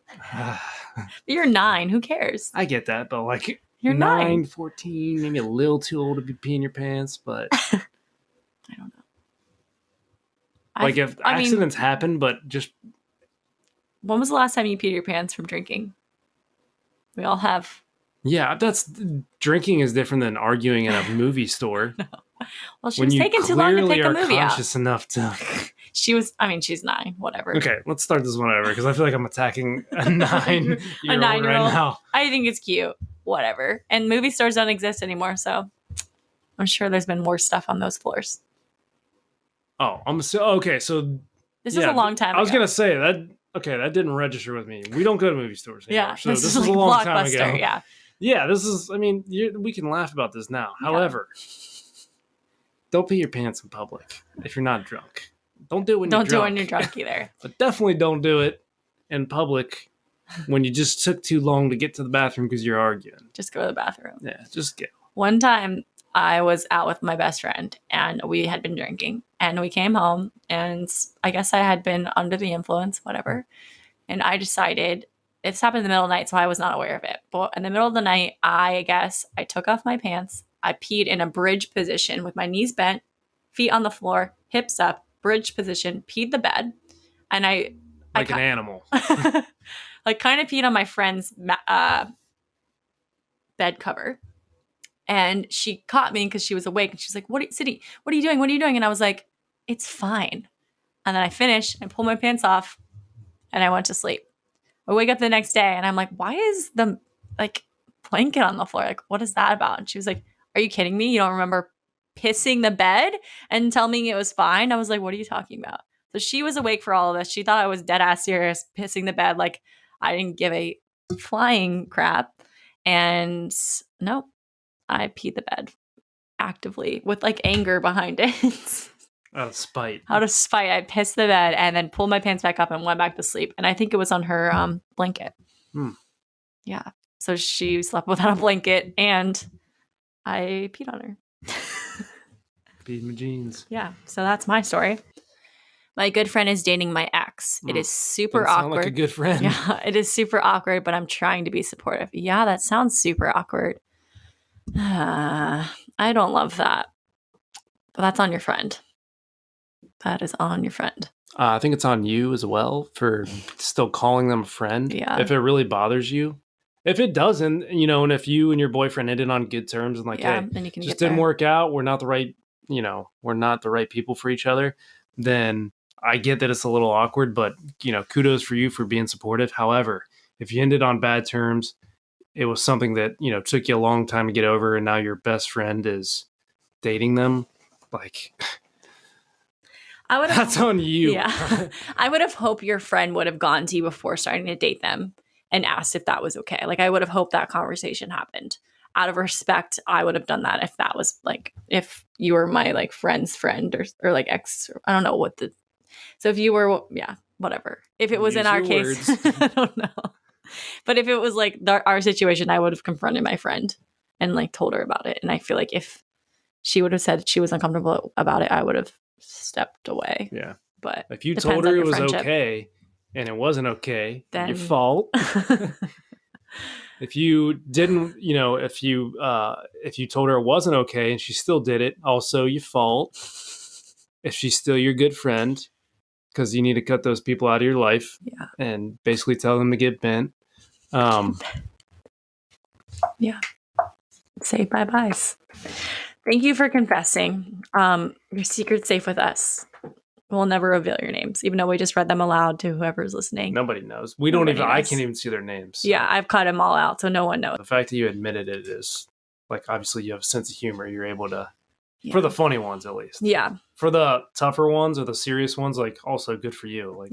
you're 9. Who cares? I get that, but like you're 9, 14, maybe a little too old to be peeing your pants, but I don't know. Like if accidents happen, but just when was the last time you peed your pants from drinking? We all have. Yeah, drinking is different than arguing in a movie store. No. Well, she was taking too long to pick a movie out. Conscious enough to. She's 9, whatever. Okay, let's start this one over because I feel like I'm attacking a 9-year-old right now. I think it's cute. whatever. And movie stores don't exist anymore, so I'm sure there's been worse stuff on those floors. Oh, okay. So this is a long time ago. I was going to say that. Okay, that didn't register with me. We don't go to movie stores anymore. Yeah, so this is a long time ago. Yeah. Yeah, this is, I mean, we can laugh about this now. Yeah. However, don't pee your pants in public if you're not drunk. Don't do it when you're drunk. Don't do it when you're drunk either. But definitely don't do it in public when you just took too long to get to the bathroom because you're arguing. Just go to the bathroom. Yeah, just go. One time I was out with my best friend and we had been drinking and we came home and I guess I had been under the influence, whatever. And I decided, this happened in the middle of the night, so I was not aware of it. But in the middle of the night, I took off my pants. I peed in a bridge position with my knees bent, feet on the floor, hips up, bridge position, peed the bed. And an animal. Like kind of peed on my friend's bed cover. And she caught me because she was awake. And she's like, Sydney, what are you doing? What are you doing? And I was like, it's fine. And then I finished, I pulled my pants off, and I went to sleep. I wake up the next day, and I'm like, why is the blanket on the floor? Like, what is that about? And she was like, are you kidding me? You don't remember pissing the bed and telling me it was fine? I was like, what are you talking about? So she was awake for all of this. She thought I was dead ass serious, pissing the bed. Like I didn't give a flying crap. And no, I peed the bed actively with anger behind it. Out of spite. I pissed the bed and then pulled my pants back up and went back to sleep. And I think it was on her blanket. Yeah. So she slept without a blanket and I peed on her. Peed my jeans. Yeah. So that's my story. My good friend is dating my ex. It is super awkward. Sound like a good friend. Yeah, it is super awkward, but I'm trying to be supportive. Yeah, that sounds super awkward. I don't love that. But that's on your friend. That is on your friend. I think it's on you as well for still calling them a friend. Yeah. If it really bothers you. If it doesn't, and if you and your boyfriend ended on good terms and hey, then you can just didn't work out, we're not the right, we're not the right people for each other, then I get that it's a little awkward, but, kudos for you for being supportive. However, if you ended on bad terms, it was something that, took you a long time to get over, and now your best friend is dating them, that's on you. Yeah. I would have hoped your friend would have gone to you before starting to date them and asked if that was okay. I would have hoped that conversation happened. Out of respect, I would have done that if that was if you were my friend's friend or ex, I don't know what so if you were, yeah, whatever. If it was in our case, I don't know. But if it was our situation, I would have confronted my friend and told her about it. And I feel like if she would have said she was uncomfortable about it, I would have stepped away. Yeah. But if you told her it was okay and it wasn't okay, then your fault. If you didn't, if you told her it wasn't okay and she still did it, also your fault. If she's still your good friend, because you need to cut those people out of your life and basically tell them to get bent. Yeah. Say bye-byes. Thank you for confessing. Your secret's safe with us. We'll never reveal your names, even though we just read them aloud to whoever's listening. Nobody knows. I can't even see their names. So. Yeah, I've cut them all out, so no one knows. The fact that you admitted it is, obviously you have a sense of humor. You're able to, for the funny ones at least. Yeah. For the tougher ones or the serious ones, also good for you.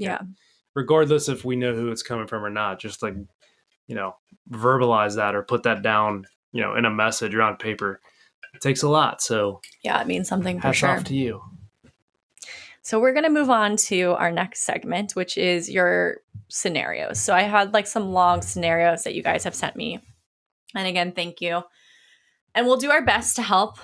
Regardless if we know who it's coming from or not, just verbalize that or put that down, in a message or on paper. It takes a lot. So yeah, it means something for sure. Hats off to you. So we're going to move on to our next segment, which is your scenarios. So I had some long scenarios that you guys have sent me. And again, thank you. And we'll do our best to help.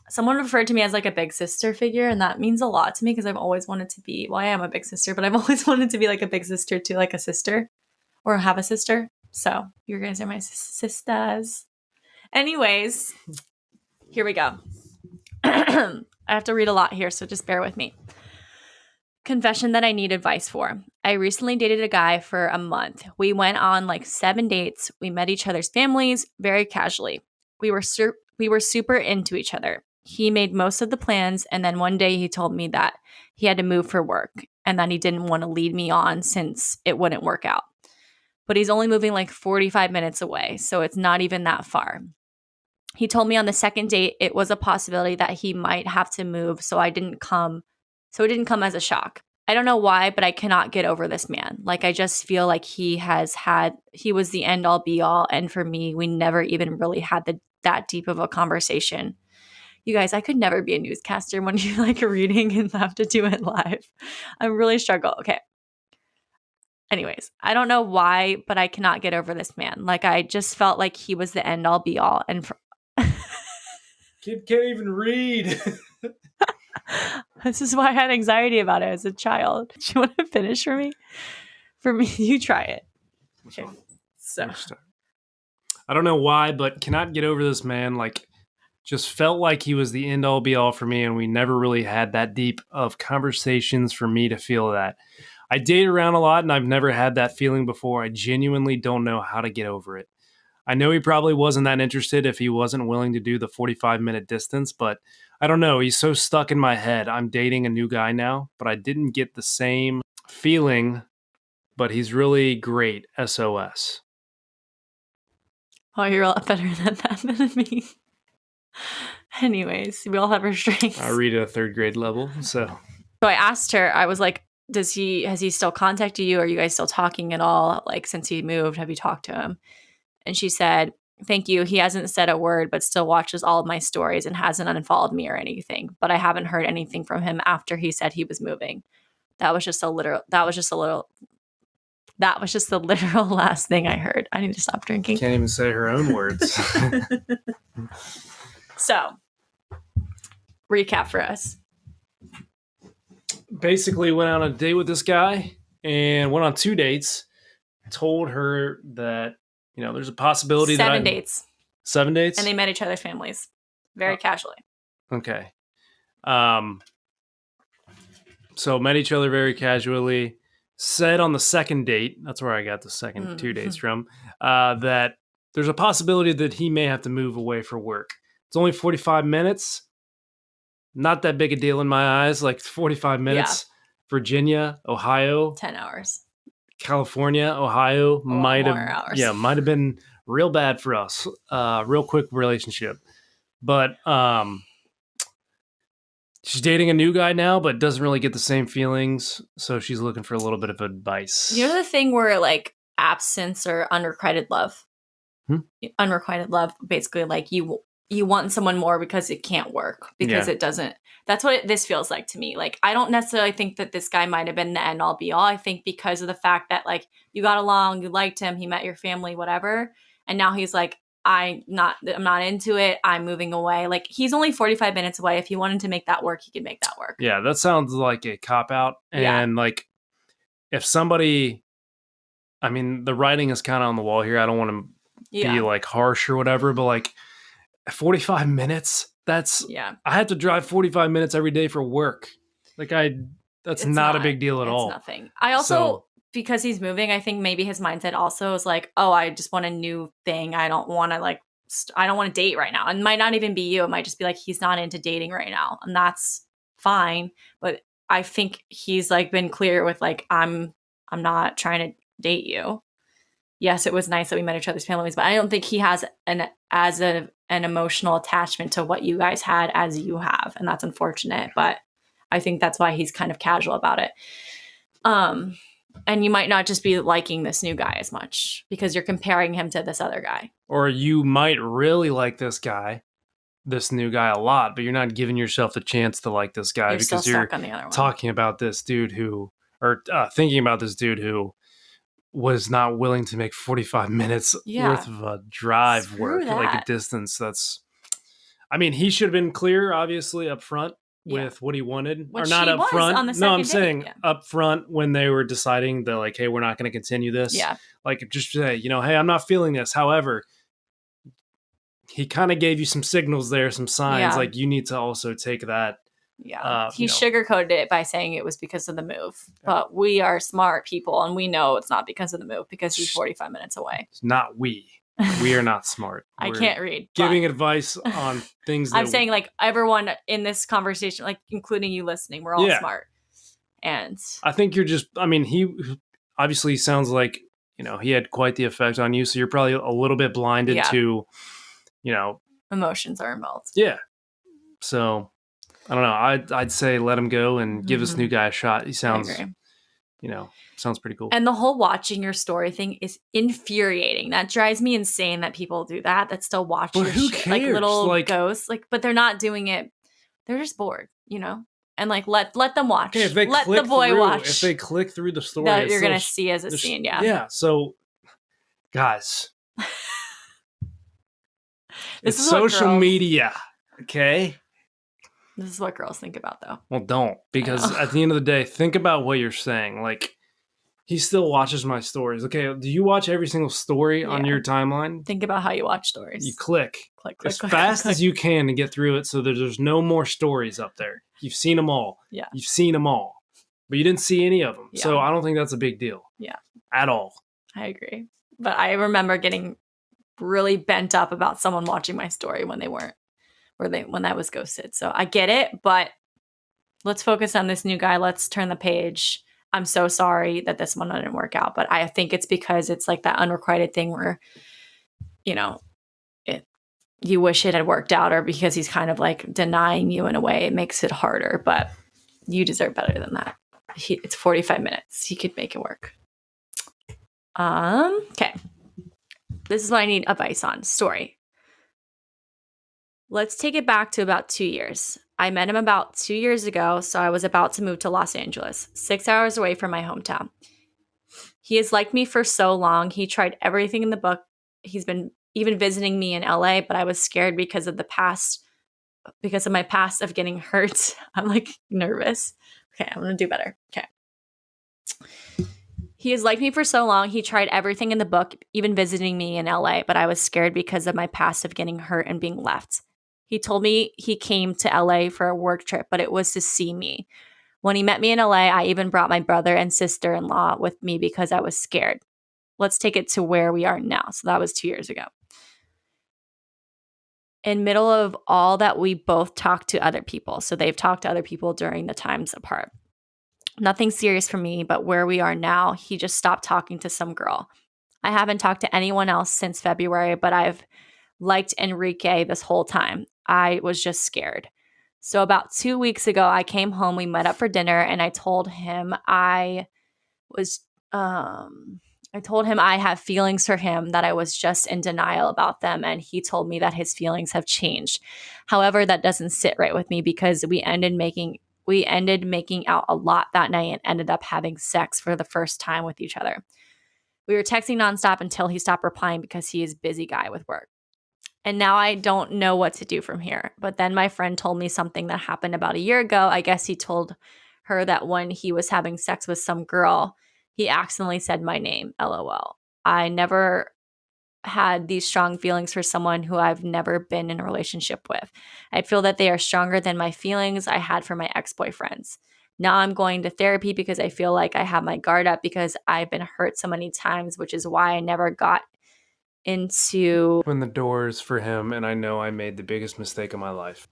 Someone referred to me as a big sister figure. And that means a lot to me because I've always wanted to be, I am a big sister, but I've always wanted to be a big sister to a sister or have a sister. So you guys are my sisters. Anyways, here we go. I have to read a lot here, so just bear with me. Confession that I need advice for. I recently dated a guy for a month. We went on 7 dates. We met each other's families very casually. We were super into each other. He made most of the plans, and then one day he told me that he had to move for work and that he didn't want to lead me on since it wouldn't work out. but he's only moving like 45 minutes away. So it's not even that far. He told me on the second date it was a possibility that he might have to move, so it didn't come as a shock. I don't know why, but I cannot get over this man. Like, I just feel like he was the end all be all, and for me, we never even really had that deep of a conversation. You guys, I could never be a newscaster when you're like reading and have to do it live. I really struggle. Okay. Anyways, I don't know why, but I cannot get over this man. Like, I just felt like he was the end all be all, and kid can't even read. This is why I had anxiety about it as a child. Do you want to finish for me? For me, you try it. Okay. So I don't know why, but cannot get over this man. Like, just felt like he was the end all be all for me, and we never really had that deep of conversations for me to feel that. I date around a lot, and I've never had that feeling before. I genuinely don't know how to get over it. I know he probably wasn't that interested if he wasn't willing to do the 45-minute distance, but I don't know. He's so stuck in my head. I'm dating a new guy now, but I didn't get the same feeling, but he's really great. SOS. Oh, you're a lot better than that than me. Anyways, we all have our strengths. I read at a 3rd grade level, so I asked her, I was like, has he still contacted you? Are you guys still talking at all? Like, since he moved, have you talked to him? And she said, thank you. He hasn't said a word, but still watches all of my stories and hasn't unfollowed me or anything. But I haven't heard anything from him after he said he was moving. That was just the literal last thing I heard. I need to stop drinking. Can't even say her own words. So, recap for us. Basically went on a date with this guy and went on 2 dates. Told her that, there's a possibility 7 dates. 7 dates? And they met each other's families very casually. Okay. So met each other very casually. Said on the second date, that's where I got the second 2 dates from, that there's a possibility that he may have to move away for work. It's only 45 minutes. Not that big a deal in my eyes, like 45 minutes. Yeah. Virginia, Ohio. 10 hours. California, Ohio might have been real bad for us. Real quick relationship. But she's dating a new guy now, but doesn't really get the same feelings. So she's looking for a little bit of advice. You know the thing where like absence or unrequited love? Unrequited love, basically like you want someone more because it can't work, because it doesn't. That's what this feels like to me. Like, I don't necessarily think that this guy might have been the end all be all. I think because of the fact that like you got along, you liked him, he met your family, whatever. And now he's like, I'm not into it. I'm moving away. Like, he's only 45 minutes away. If he wanted to make that work, he could make that work. Yeah, that sounds like a cop out. And like, if somebody, I mean, the writing is kind of on the wall here. I don't want to be like harsh or whatever, but like 45 minutes, I have to drive 45 minutes every day for work. Like that's not a big deal at all. It's nothing. I also, because he's moving, I think maybe his mindset also is like, oh, I just want a new thing. I don't want to I don't want to date right now. And it might not even be you. It might just be like, he's not into dating right now. And that's fine. But I think he's like been clear with like, I'm not trying to date you. Yes, it was nice that we met each other's families, but I don't think he has an emotional attachment to what you guys had as you have. And that's unfortunate, but I think that's why he's kind of casual about it. And you might not just be liking this new guy as much because you're comparing him to this other guy. Or you might really like this new guy a lot, but you're not giving yourself the chance to like this guy because you're talking about this dude thinking about this dude who was not willing to make 45 minutes worth of a drive work, like a distance. He should have been clear, obviously, up front with what he wanted. Or not up front. No, I'm saying up front when they were deciding that, like, hey, we're not going to continue this. Yeah. Like, just say, hey, I'm not feeling this. However, he kind of gave you some signals there, some signs. Like, you need to also take that. Yeah, he sugarcoated it by saying it was because of the move. But we are smart people, and we know it's not because of the move, because he's 45 minutes away. It's not we. We are not smart. I can't read. Giving advice on things. I'm saying, like, everyone in this conversation, like, including you listening, we're all smart. And I think you're just, he obviously sounds like, he had quite the effect on you. So you're probably a little bit blinded to, emotions are involved. Yeah. So I don't know. I'd say let him go and give this new guy a shot. He sounds, sounds pretty cool. And the whole watching your story thing is infuriating. That drives me insane that people do that still watch your shit. Like little ghosts. But they're not doing it. They're just bored, And let them watch. Okay, if they let the boy watch. If they click through the story, that you're gonna see as a scene, Yeah. So, guys, it's social media. Okay. This is what girls think about, though. Well, don't, because at the end of the day, think about what you're saying. Like, he still watches my stories. Okay, do you watch every single story on your timeline? Think about how you watch stories. You click as fast as you can to get through it, so that there's no more stories up there. You've seen them all. Yeah. You've seen them all, but you didn't see any of them. Yeah. So I don't think that's a big deal. Yeah. At all. I agree. But I remember getting really bent up about someone watching my story when they weren't, when I was ghosted. So I get it, but let's focus on this new guy. Let's turn the page. I'm so sorry that this one didn't work out, but I think it's because it's like that unrequited thing where, you wish it had worked out, or because he's kind of like denying you in a way, it makes it harder, but you deserve better than that. It's 45 minutes. He could make it work. Okay. This is what I need advice on. Story. Let's take it back to about 2 years. I met him about 2 years ago, so I was about to move to Los Angeles, 6 hours away from my hometown. He has liked me for so long. He tried everything in the book. He's been even visiting me in LA, but I was scared because of my past of getting hurt. I'm like nervous. Okay, I'm going to do better. Okay. He has liked me for so long. He tried everything in the book, even visiting me in LA, but I was scared because of my past of getting hurt and being left. He told me he came to LA for a work trip, but it was to see me. When he met me in LA, I even brought my brother and sister-in-law with me because I was scared. Let's take it to where we are now. So that was 2 years ago. In middle of all that, we both talked to other people. So they've talked to other people during the times apart. Nothing serious for me, but where we are now, he just stopped talking to some girl. I haven't talked to anyone else since February, but I've liked Enrique this whole time. I was just scared. So about 2 weeks ago, I came home, we met up for dinner, and I told him I have feelings for him, that I was just in denial about them, and he told me that his feelings have changed. However, that doesn't sit right with me because we ended making out a lot that night and ended up having sex for the first time with each other. We were texting nonstop until he stopped replying because he is a busy guy with work. And now I don't know what to do from here. But then my friend told me something that happened about a year ago. I guess he told her that when he was having sex with some girl, he accidentally said my name, LOL. I never had these strong feelings for someone who I've never been in a relationship with. I feel that they are stronger than my feelings I had for my ex-boyfriends. Now I'm going to therapy because I feel like I have my guard up because I've been hurt so many times, which is why I never got into open the doors for him, and I know I made the biggest mistake of my life.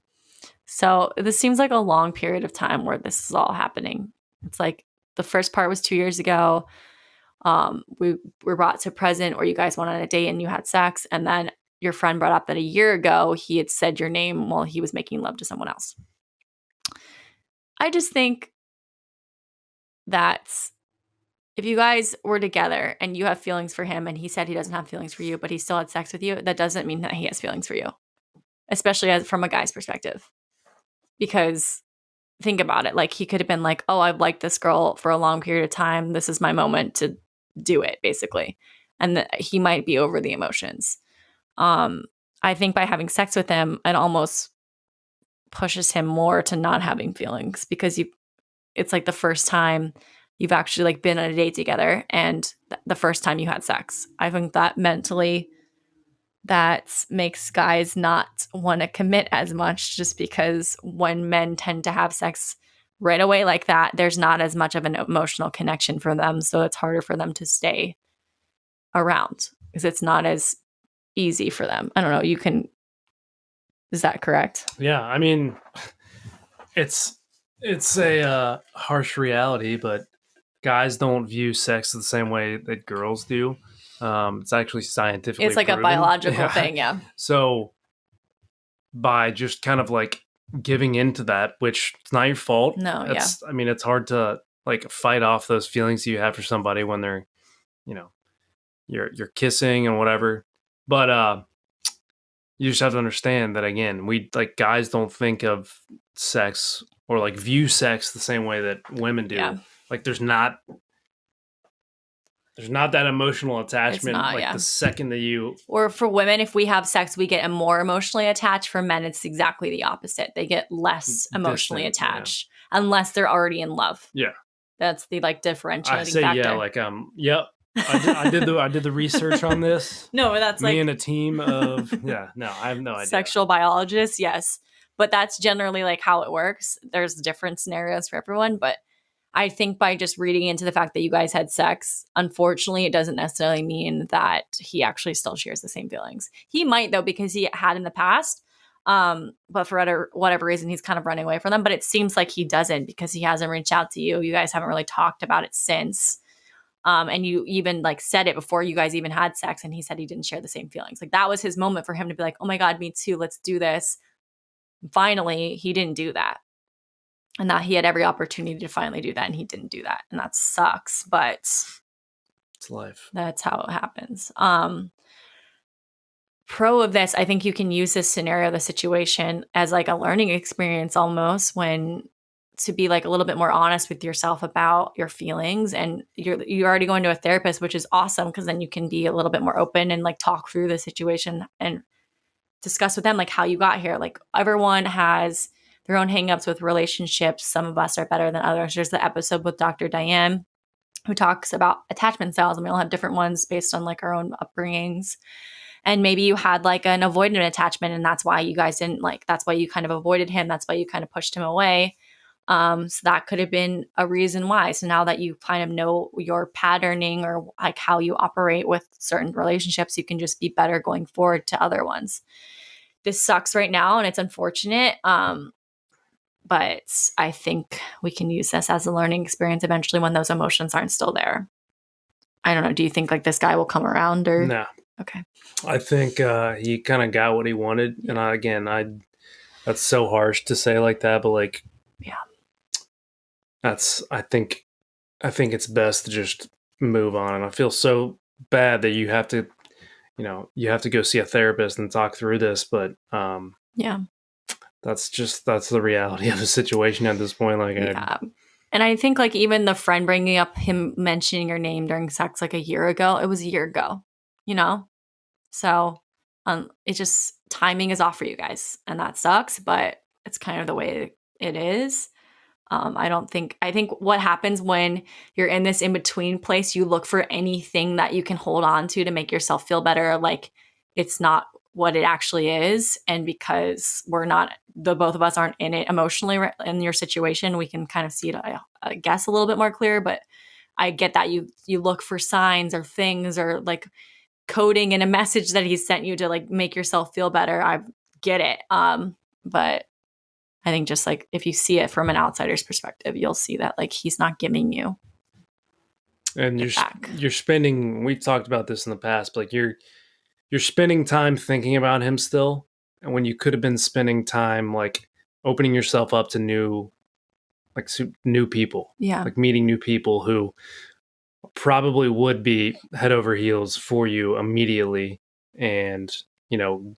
So this seems like a long period of time where this is all happening. It's like the first part was 2 years ago. We were brought to present where you guys went on a date and you had sex, and then your friend brought up that a year ago he had said your name while he was making love to someone else. I just think that if you guys were together and you have feelings for him and he said he doesn't have feelings for you, but he still had sex with you, that doesn't mean that he has feelings for you, especially from a guy's perspective. Because think about it. Like, he could have been like, oh, I've liked this girl for a long period of time. This is my moment to do it, basically. And he might be over the emotions. I think by having sex with him, it almost pushes him more to not having feelings, because it's like the first time you've actually like been on a date together and the first time you had sex. I think that mentally that makes guys not want to commit as much, just because when men tend to have sex right away like that, there's not as much of an emotional connection for them. So it's harder for them to stay around because it's not as easy for them. I don't know. Is that correct? Yeah. I mean, it's a harsh reality, but guys don't view sex the same way that girls do. It's actually scientifically It's like proven. a biological thing, yeah. So by just kind of like giving into that, which it's not your fault. No, I mean, it's hard to like fight off those feelings you have for somebody when they're, you know, you're kissing and whatever. But you just have to understand that again, we like guys don't think of sex or like view sex the same way that women do. Yeah. Like there's not that emotional attachment the second that you... Or for women, if we have sex, we get more emotionally attached. For men, it's exactly the opposite. They get less emotionally attached unless they're already in love. Yeah. That's the like differentiating factor. Yeah, like yep. I did the research on this. No, but that's me like and a team of I have no idea. Sexual biologists, yes. But that's generally like how it works. There's different scenarios for everyone, but I think by just reading into the fact that you guys had sex, unfortunately, it doesn't necessarily mean that he actually still shares the same feelings. He might, though, because he had in the past. But for whatever reason, he's kind of running away from them. But it seems like he doesn't because he hasn't reached out to you. You guys haven't really talked about it since. And you even like said it before you guys even had sex. And he said he didn't share the same feelings. Like that was his moment for him to be like, oh my God, me too. Let's do this. Finally, he didn't do that. And that he had every opportunity to finally do that, and he didn't do that. And that sucks, but it's life. That's how it happens. Pro of this, I think you can use this scenario, the situation, as like a learning experience almost, when to be like a little bit more honest with yourself about your feelings. And you're already going to a therapist, which is awesome, because then you can be a little bit more open and like talk through the situation and discuss with them like how you got here. Like everyone has their own hangups with relationships. Some of us are better than others. There's the episode with Dr. Diane who talks about attachment styles, and we all have different ones based on like our own upbringings. And maybe you had like an avoidant attachment, and that's why you guys didn't like, that's why you kind of avoided him. That's why you kind of pushed him away. So that could have been a reason why. So now that you kind of know your patterning or like how you operate with certain relationships, you can just be better going forward to other ones. This sucks right now and it's unfortunate. But I think we can use this as a learning experience eventually when those emotions aren't still there. I don't know. Do you think like this guy will come around or? No. Okay. I think he kind of got what he wanted. Yeah. And that's so harsh to say like that, but like, yeah, I think it's best to just move on. And I feel so bad that you have to go see a therapist and talk through this, but yeah. That's the reality of the situation at this point. Like, yeah. And I think like even the friend bringing up him mentioning your name during sex like a year ago, it was a year ago, So it just, timing is off for you guys, and that sucks, but it's kind of the way it is. I think what happens when you're in this in-between place, you look for anything that you can hold on to make yourself feel better. Like it's not what it actually is. And because both of us aren't in it emotionally in your situation, we can kind of see it, I guess, a little bit more clear. But I get that you look for signs or things or like coding in a message that he sent you to like make yourself feel better. I get it. But I think just like if you see it from an outsider's perspective, you'll see that like he's not giving you. And you're spending, we talked about this in the past, but like you're spending time thinking about him still, and when you could have been spending time like opening yourself up to new people, like meeting new people who probably would be head over heels for you immediately, and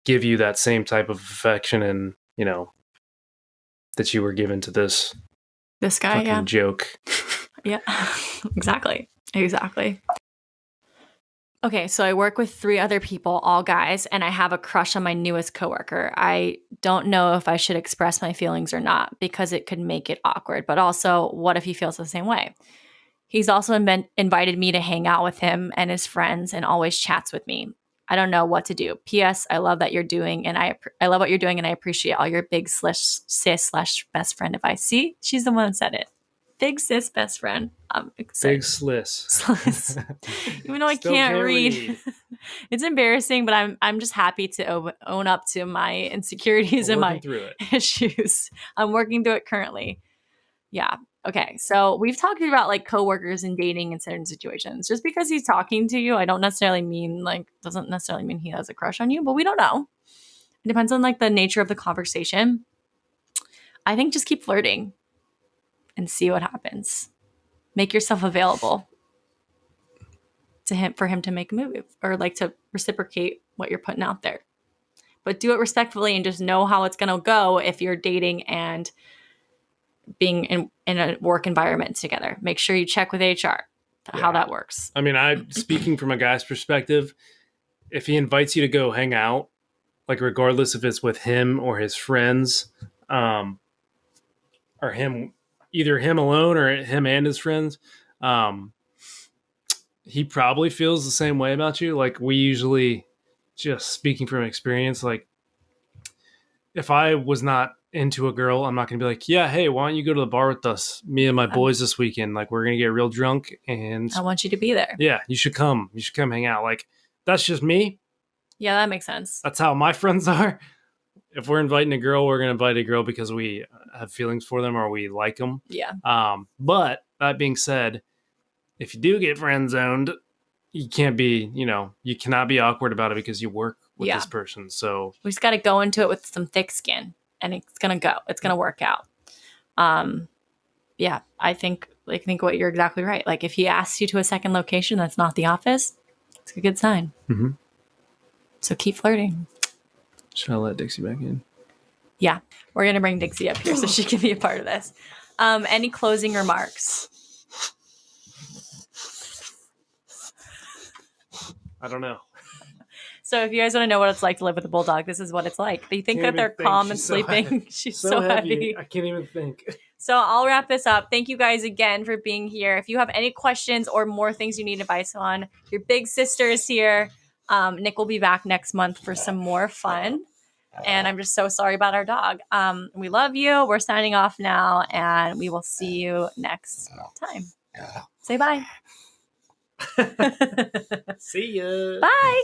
give you that same type of affection and that you were given to this guy. Yeah, joke. Yeah, exactly. Okay, so I work with 3 other people, all guys, and I have a crush on my newest coworker. I don't know if I should express my feelings or not because it could make it awkward, but also what if he feels the same way? He's also invited me to hang out with him and his friends and always chats with me. I don't know what to do. P.S. I love that you're doing, and I love what you're doing, and I appreciate all your big /sis/best friend advice. See, she's the one that said it. Big sis best friend. I'm excited. Big sliss. Even though I can't read. It's embarrassing, but I'm just happy to own up to my insecurities and my issues. I'm working through it currently. Yeah. Okay, so we've talked about like coworkers and dating in certain situations. Just because he's talking to you, I don't necessarily mean like doesn't necessarily mean he has a crush on you, but we don't know. It depends on like the nature of the conversation. I think just keep flirting and see what happens. Make yourself available to him for him to make a move or like to reciprocate what you're putting out there. But do it respectfully and just know how it's going to go if you're dating and being in a work environment together. Make sure you check with HR how that works. I mean, speaking from a guy's perspective, if he invites you to go hang out, like regardless if it's with him or his friends, or him, either him alone or him and his friends, he probably feels the same way about you. Like we usually, just speaking from experience, like if I was not into a girl, I'm not going to be like, yeah, hey, why don't you go to the bar with us, me and my boys this weekend? Like we're going to get real drunk and I want you to be there. Yeah, you should come. You should come hang out. Like that's just me. Yeah, that makes sense. That's how my friends are. If we're inviting a girl, we're going to invite a girl because we have feelings for them or we like them. Yeah. But that being said, if you do get friend zoned, you can't be, you cannot be awkward about it because you work with this person. So we just got to go into it with some thick skin and it's going to go. It's going to work out. Yeah, I think what you're exactly right. Like if he asks you to a second location that's not the office, it's a good sign. Mm-hmm. So keep flirting. Should I let Dixie back in? Yeah, we're going to bring Dixie up here so she can be a part of this. Any closing remarks? I don't know. So if you guys want to know what it's like to live with a bulldog, this is what it's like. They think that they're calm and sleeping. She's so heavy. I can't even think. So I'll wrap this up. Thank you guys again for being here. If you have any questions or more things you need advice on, your big sister is here. Nick will be back next month for some more fun. And I'm just so sorry about our dog. We love you. We're signing off now, and we will see you next time. Say bye. See ya. Bye.